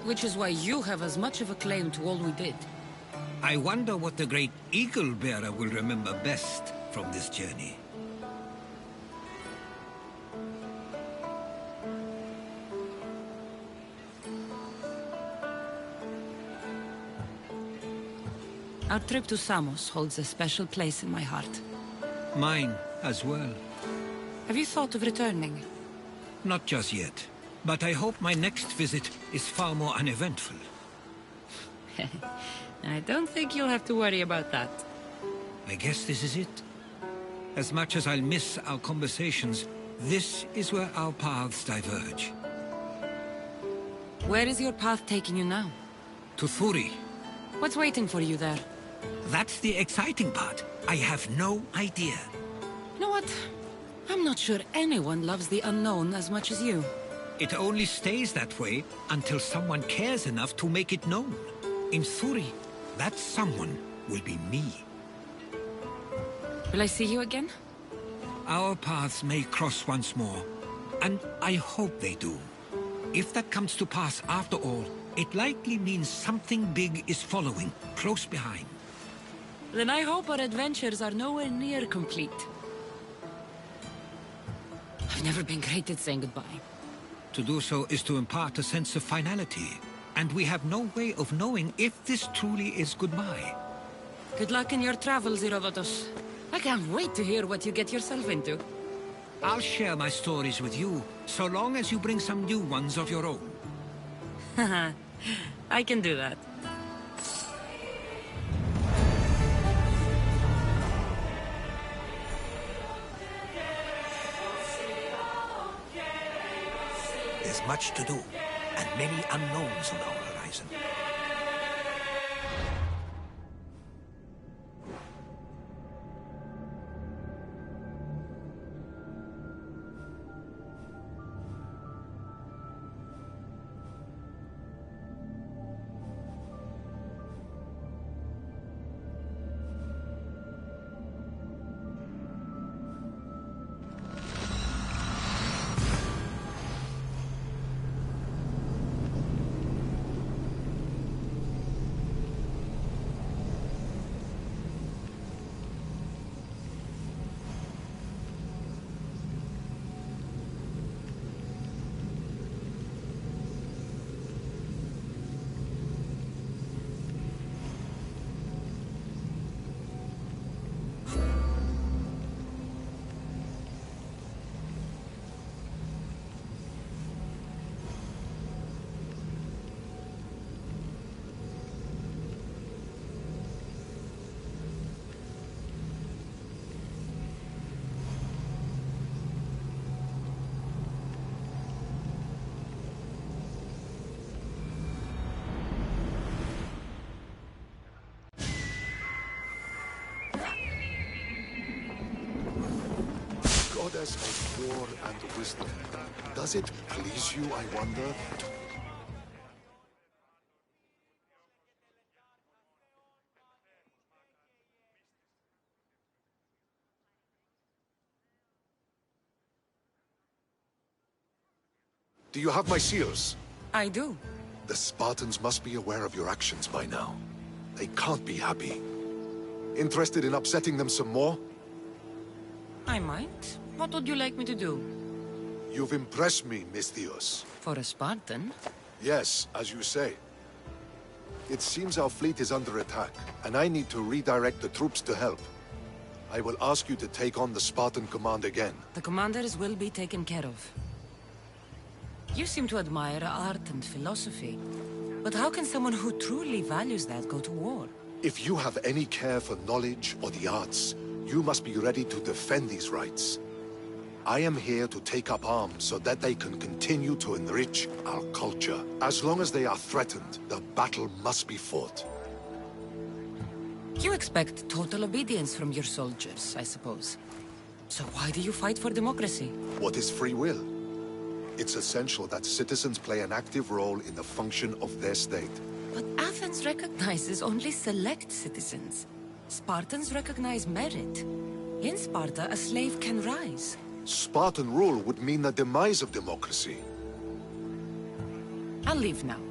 Which is why you have as much of a claim to all we did. I wonder what the great Eagle Bearer will remember best from this journey. Our trip to Samos holds a special place in my heart. Mine as well. Have you thought of returning? Not just yet, but I hope my next visit is far more uneventful. I don't think you'll have to worry about that. I guess this is it. As much as I'll miss our conversations, this is where our paths diverge. Where is your path taking you now? To Thuri. What's waiting for you there? That's the exciting part. I have no idea. You know what? I'm not sure anyone loves the unknown as much as you. It only stays that way until someone cares enough to make it known. In Thuri, that someone will be me. Will I see you again? Our paths may cross once more, and I hope they do. If that comes to pass after all, it likely means something big is following, close behind. Then I hope our adventures are nowhere near complete. I've never been great at saying goodbye. To do so is to impart a sense of finality, and we have no way of knowing if this truly is goodbye. Good luck in your travels, Herodotus. I can't wait to hear what you get yourself into. I'll share my stories with you, so long as you bring some new ones of your own. Haha, I can do that. There's much to do, and many unknowns on our horizon. Goddess of war and wisdom. Does it please you, I wonder? Do you have my seals? I do. The Spartans must be aware of your actions by now. They can't be happy. Interested in upsetting them some more? I might. What would you like me to do? You've impressed me, Misthios. For a Spartan? Yes, as you say. It seems our fleet is under attack, and I need to redirect the troops to help. I will ask you to take on the Spartan command again. The commanders will be taken care of. You seem to admire art and philosophy. But how can someone who truly values that go to war? If you have any care for knowledge or the arts, you must be ready to defend these rights. I am here to take up arms so that they can continue to enrich our culture. As long as they are threatened, the battle must be fought. You expect total obedience from your soldiers, I suppose. So why do you fight for democracy? What is free will? It's essential that citizens play an active role in the function of their state. But Athens recognizes only select citizens. Spartans recognize merit. In Sparta, a slave can rise. Spartan rule would mean the demise of democracy. I'll leave now.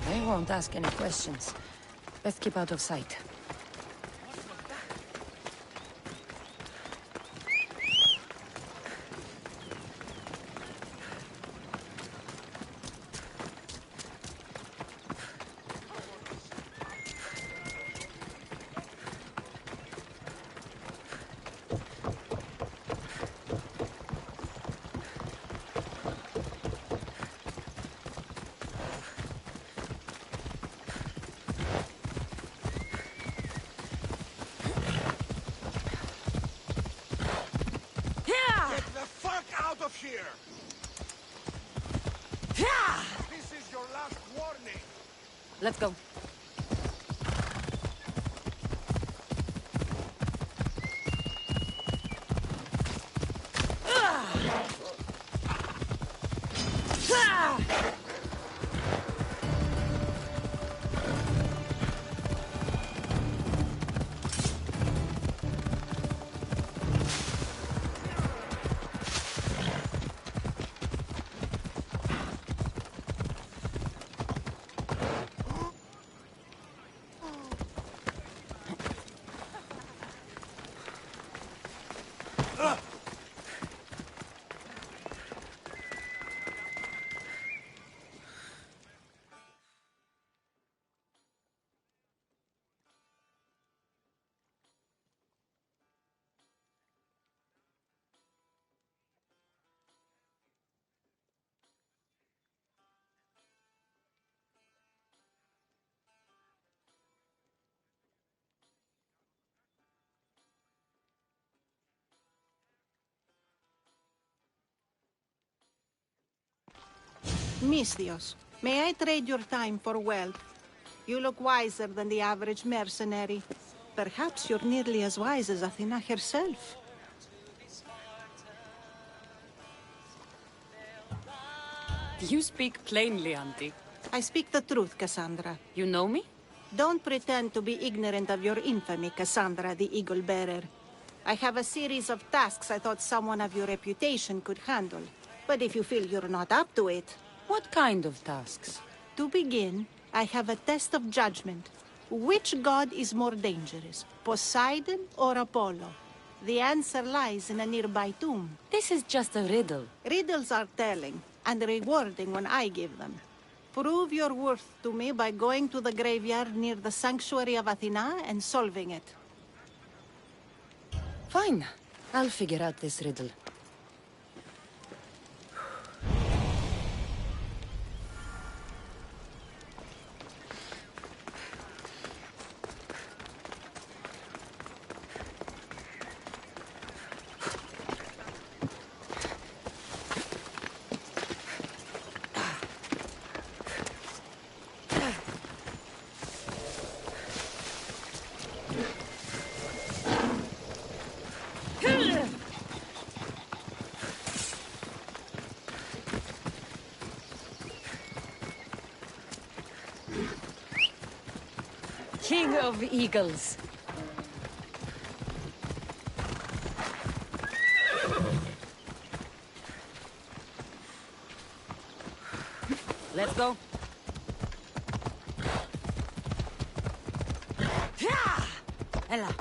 They won't ask any questions. Best keep out of sight. Here! This is your last warning! Let's go. Misthios, may I trade your time for wealth? You look wiser than the average mercenary. Perhaps you're nearly as wise as Athena herself. You speak plainly, Auntie. I speak the truth, Cassandra. You know me? Don't pretend to be ignorant of your infamy, Cassandra the Eagle Bearer. I have a series of tasks I thought someone of your reputation could handle. But if you feel you're not up to it... What kind of tasks? To begin, I have a test of judgment. Which god is more dangerous, Poseidon or Apollo? The answer lies in a nearby tomb. This is just a riddle. Riddles are telling, and rewarding when I give them. Prove your worth to me by going to the graveyard near the sanctuary of Athena and solving it. Fine. I'll figure out this riddle. King of Eagles. Let's go. Ella.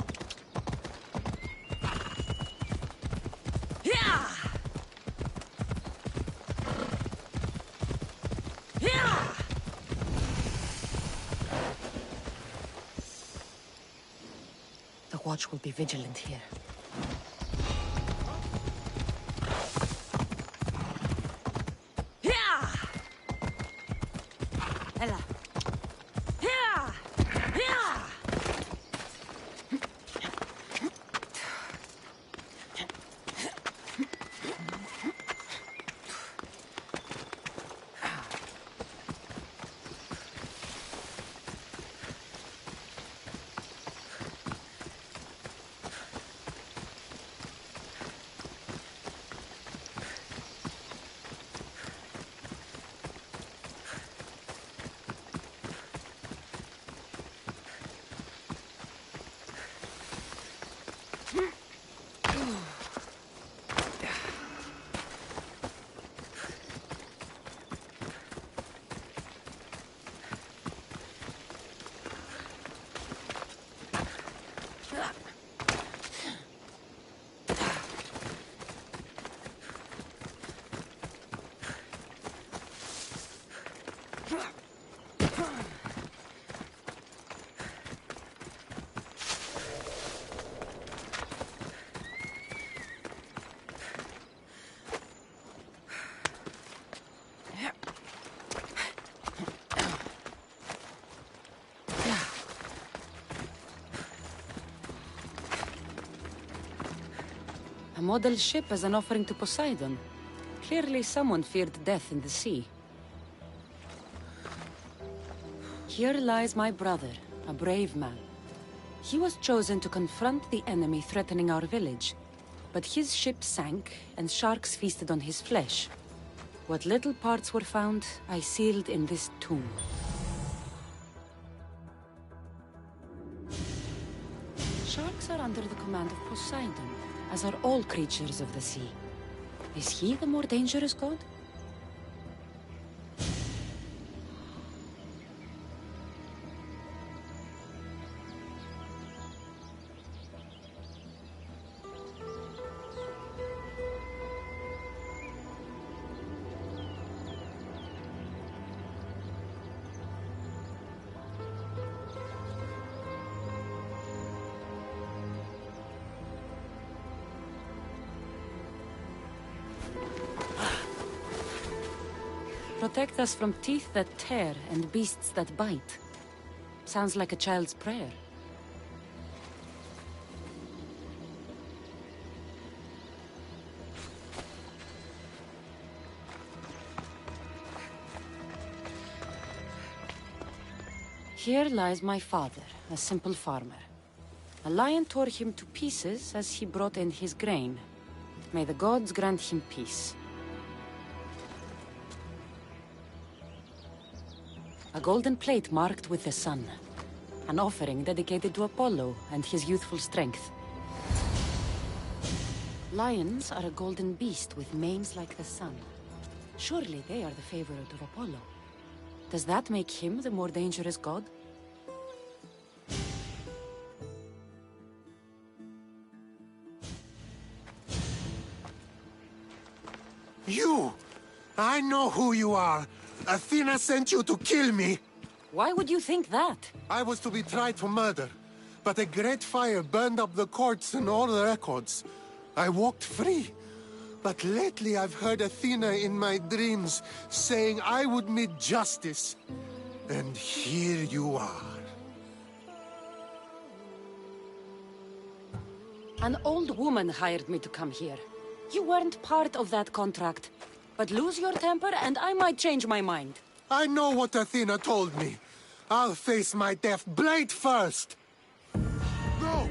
The watch will be vigilant here. Ella. A model ship as an offering to Poseidon. Clearly someone feared death in the sea. Here lies my brother, a brave man. He was chosen to confront the enemy threatening our village, but his ship sank and sharks feasted on his flesh. What little parts were found, I sealed in this tomb. Sharks are under the command of Poseidon, as are all creatures of the sea. Is he the more dangerous god? Protect us from teeth that tear and beasts that bite. Sounds like a child's prayer. Here lies my father, a simple farmer. A lion tore him to pieces as he brought in his grain. May the gods grant him peace. A golden plate marked with the sun. An offering dedicated to Apollo and his youthful strength. Lions are a golden beast with manes like the sun. Surely they are the favorite of Apollo. Does that make him the more dangerous god? You! I know who you are. Athena sent you to kill me. Why would you think that? I was to be tried for murder, but a great fire burned up the courts and all the records. I walked free. But lately I've heard Athena in my dreams saying I would meet justice. And here you are. An old woman hired me to come here. You weren't part of that contract. But lose your temper and I might change my mind. I know what Athena told me. I'll face my death blade first. Go!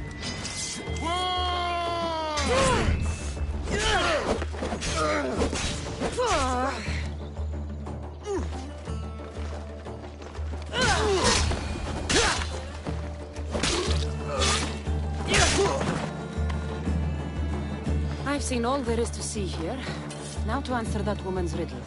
I've seen all there is to see here. Now to answer that woman's riddle.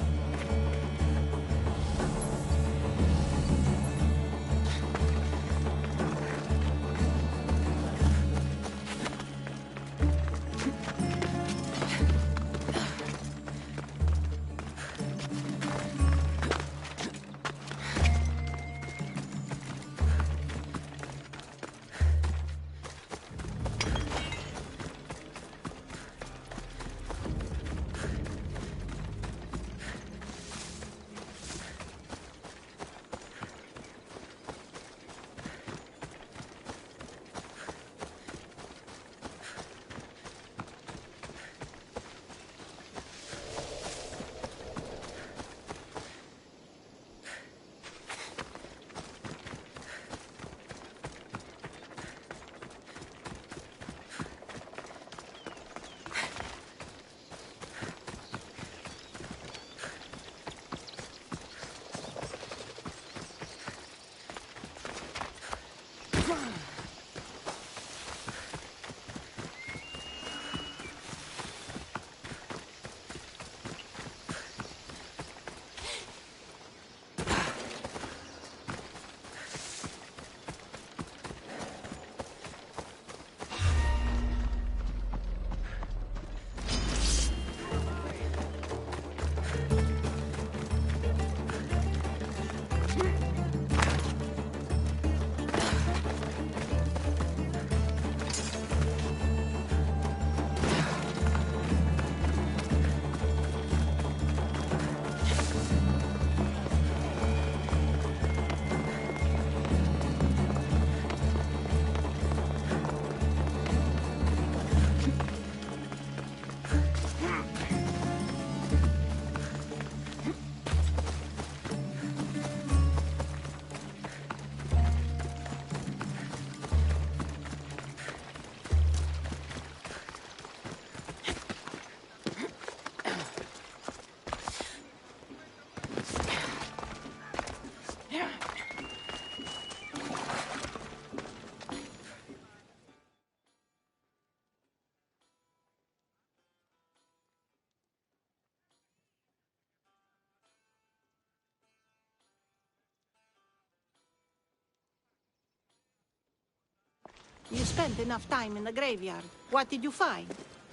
You spent enough time in the graveyard. What did you find?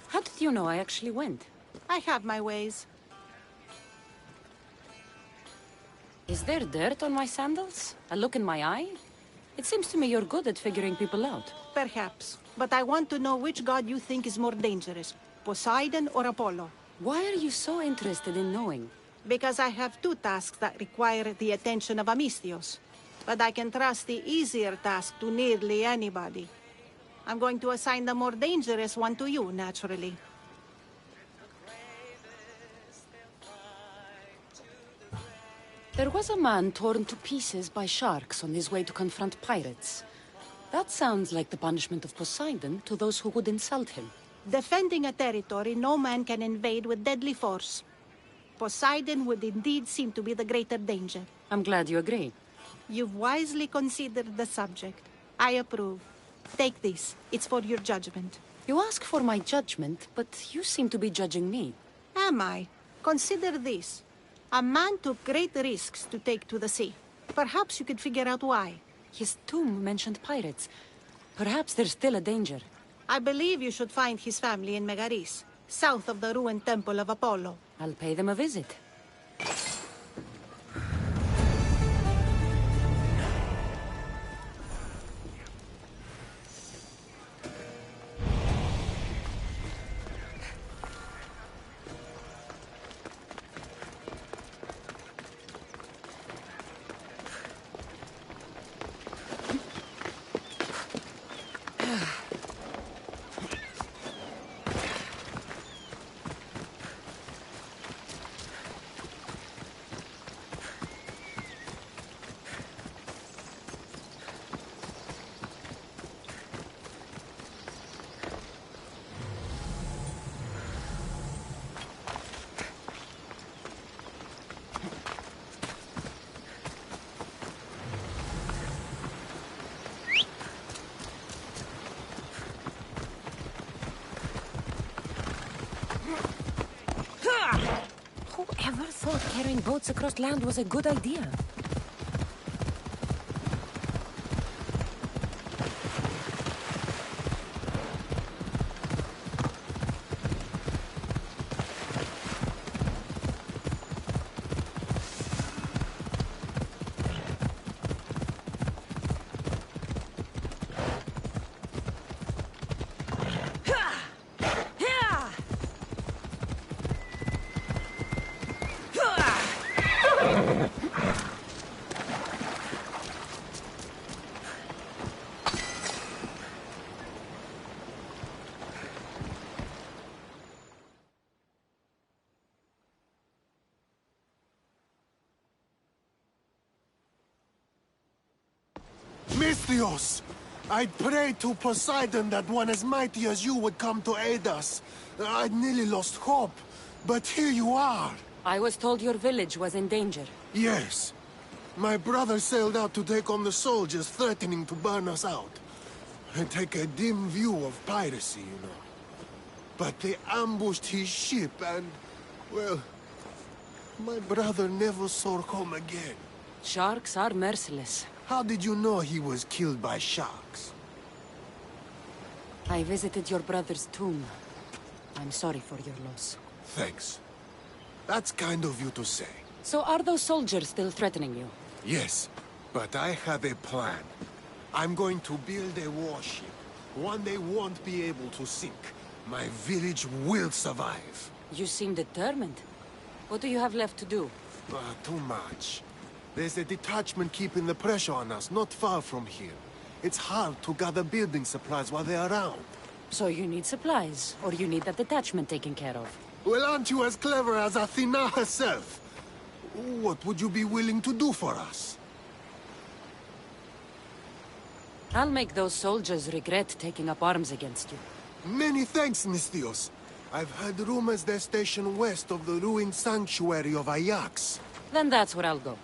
How did you know I actually went? I have my ways. Is there dirt on my sandals? A look in my eye? It seems to me you're good at figuring people out. Perhaps. But I want to know which god you think is more dangerous, Poseidon or Apollo. Why are you so interested in knowing? Because I have two tasks that require the attention of Amistios. But I can trust the easier task to nearly anybody. I'm going to assign the more dangerous one to you, naturally. There was a man torn to pieces by sharks on his way to confront pirates. That sounds like the punishment of Poseidon to those who would insult him. Defending a territory no man can invade with deadly force. Poseidon would indeed seem to be the greater danger. I'm glad you agree. You've wisely considered the subject. I approve. Take this. It's for your judgment. You ask for my judgment, but you seem to be judging me. Am I? Consider this. A man took great risks to take to the sea. Perhaps you could figure out why. His tomb mentioned pirates. Perhaps there's still a danger. I believe you should find his family in Megaris. south of the ruined Temple of Apollo. I'll pay them a visit. Whoever thought carrying boats across land was a good idea? Misthios! I'd prayed to Poseidon that one as mighty as you would come to aid us. I'd nearly lost hope, but here you are. I was told your village was in danger. Yes. My brother sailed out to take on the soldiers threatening to burn us out. I take a dim view of piracy, you know. But they ambushed his ship and, well, my brother never saw home again. Sharks are merciless. How did you know he was killed by sharks? I visited your brother's tomb. I'm sorry for your loss. Thanks. That's kind of you to say. So are those soldiers still threatening you? Yes, but I have a plan. I'm going to build a warship. One they won't be able to sink. My village will survive. You seem determined. What do you have left to do? Too much. There's a detachment keeping the pressure on us, not far from here. It's hard to gather building supplies while they're around. So you need supplies, or you need that detachment taken care of? Well, aren't you as clever as Athena herself? What would you be willing to do for us? I'll make those soldiers regret taking up arms against you. Many thanks, Misthios. I've heard rumors they're stationed west of the ruined sanctuary of Ajax. Then that's where I'll go.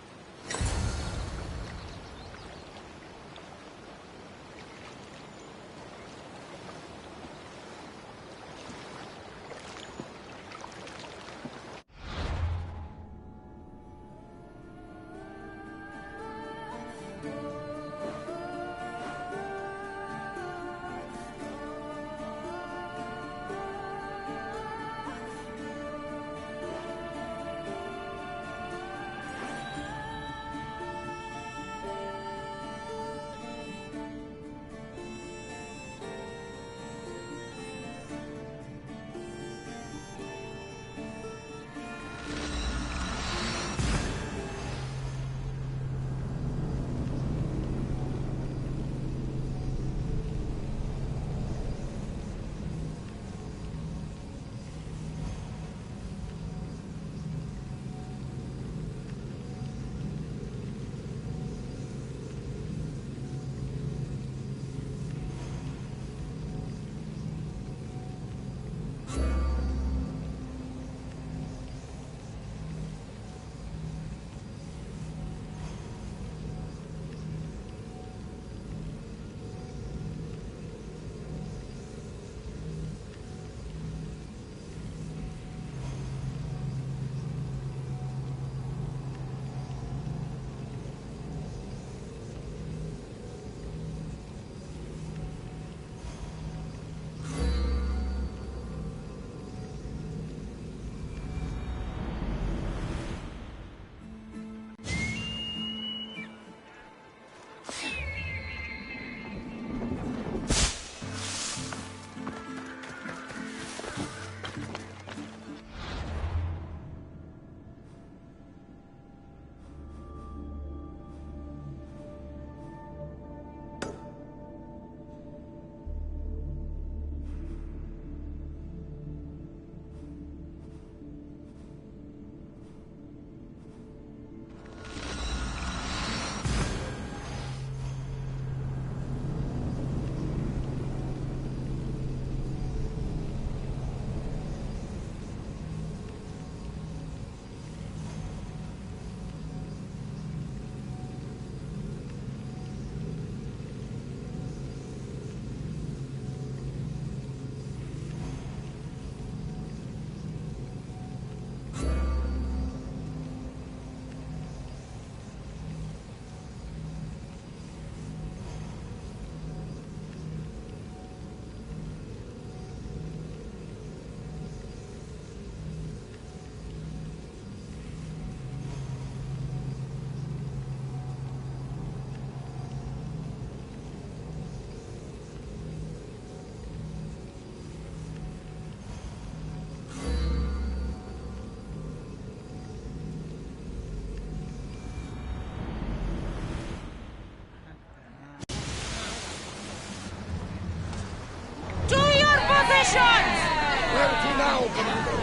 now, Commander.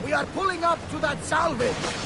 We are pulling up to that salvage.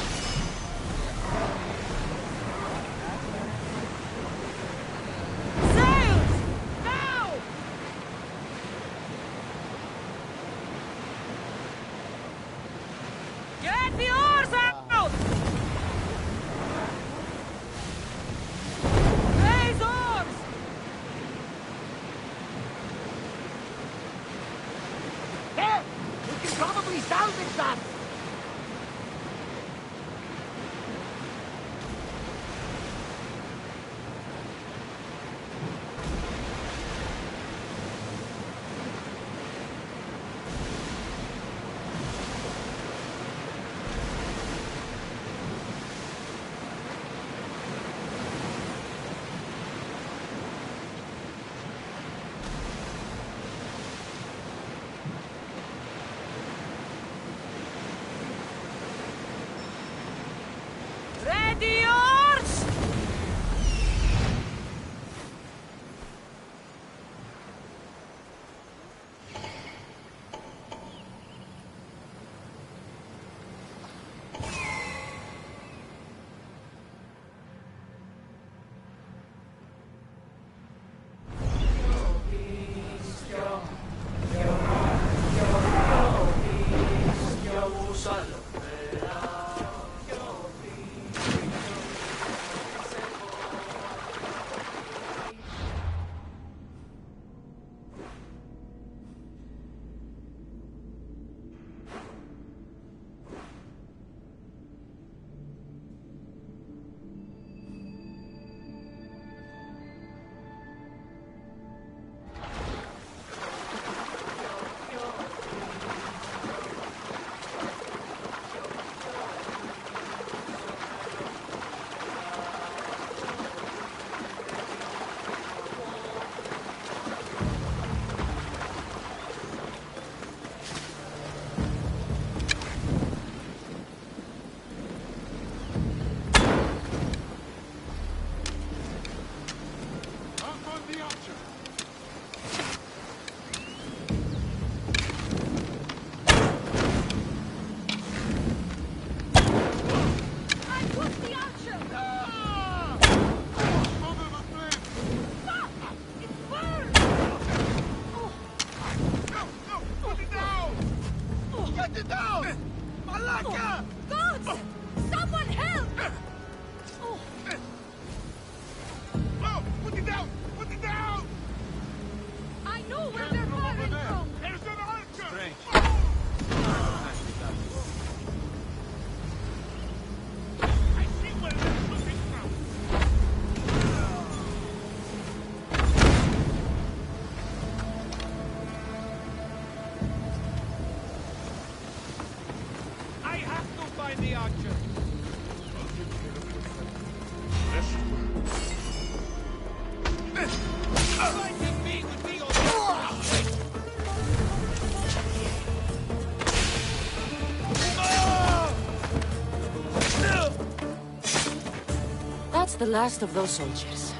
That's the last of those soldiers.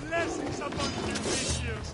Blessings upon you, Vicious.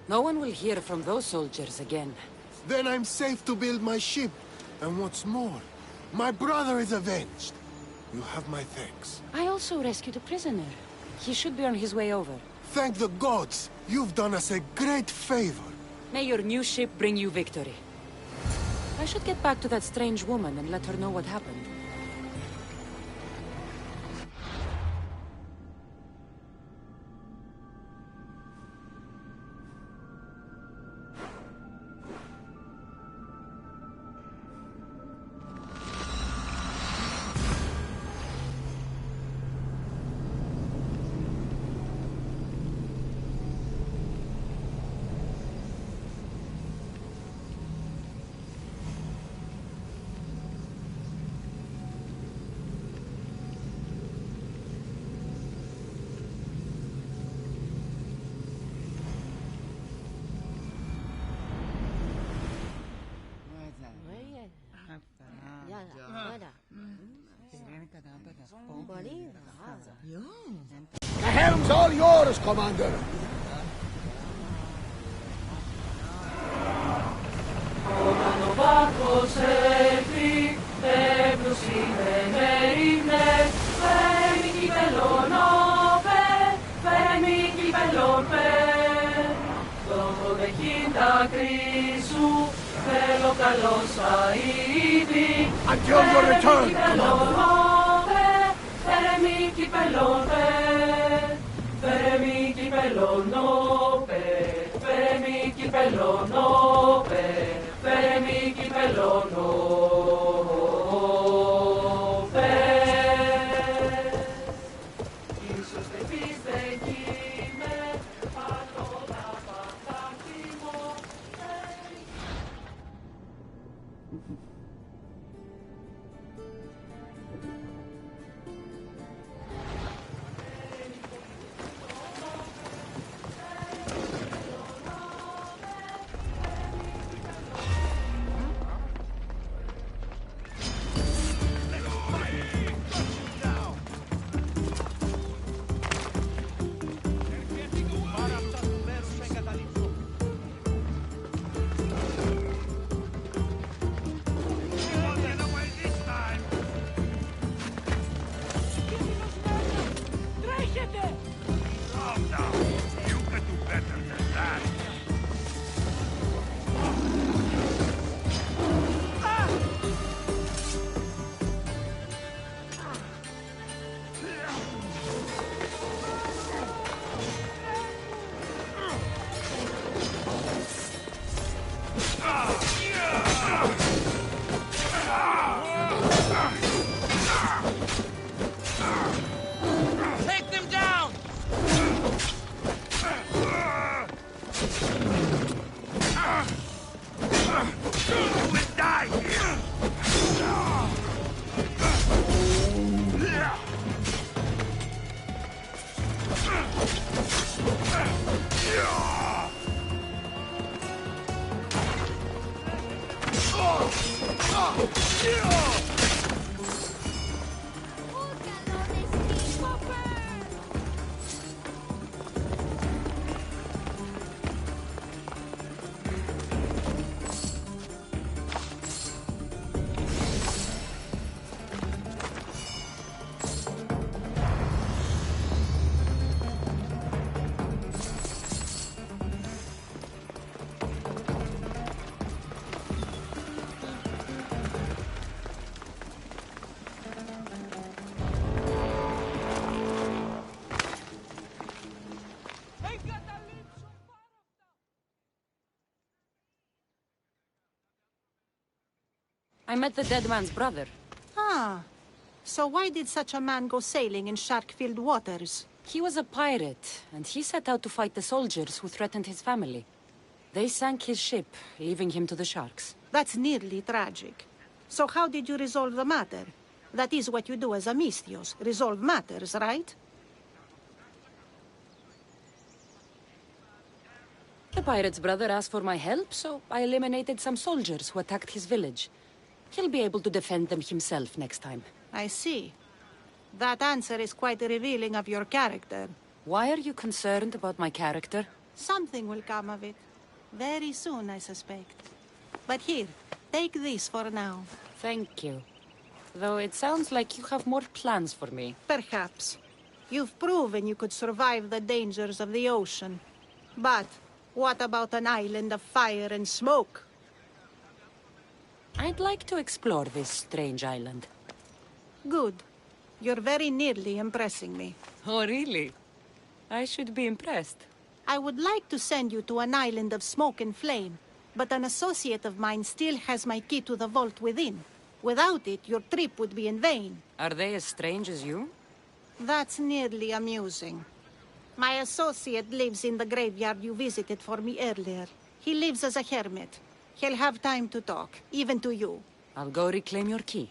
No one will hear from those soldiers again. Then I'm safe to build my ship. And what's more, my brother is avenged. You have my thanks. I also rescued a prisoner. He should be on his way over. Thank the gods! You've done us a great favor. May your new ship bring you victory. I should get back to that strange woman and let her know what happened. The helm's all yours, Commander. Until your return, Commander. I met the dead man's brother. Ah. So why did such a man go sailing in shark-filled waters? He was a pirate, and he set out to fight the soldiers who threatened his family. They sank his ship, leaving him to the sharks. That's nearly tragic. So how did you resolve the matter? That is what you do as a Misthios, resolve matters, right? The pirate's brother asked for my help, so I eliminated some soldiers who attacked his village. He'll be able to defend them himself next time. I see. That answer is quite revealing of your character. Why are you concerned about my character? Something will come of it. Very soon, I suspect. But here, take this for now. Thank you. Though it sounds like you have more plans for me. Perhaps. You've proven you could survive the dangers of the ocean. But what about an island of fire and smoke? I'd like to explore this strange island. Good. You're very nearly impressing me. Oh, really? I should be impressed. I would like to send you to an island of smoke and flame, but an associate of mine still has my key to the vault within. Without it, your trip would be in vain. Are they as strange as you? That's nearly amusing. My associate lives in the graveyard you visited for me earlier. He lives as a hermit. He'll have time to talk, even to you. I'll go reclaim your key.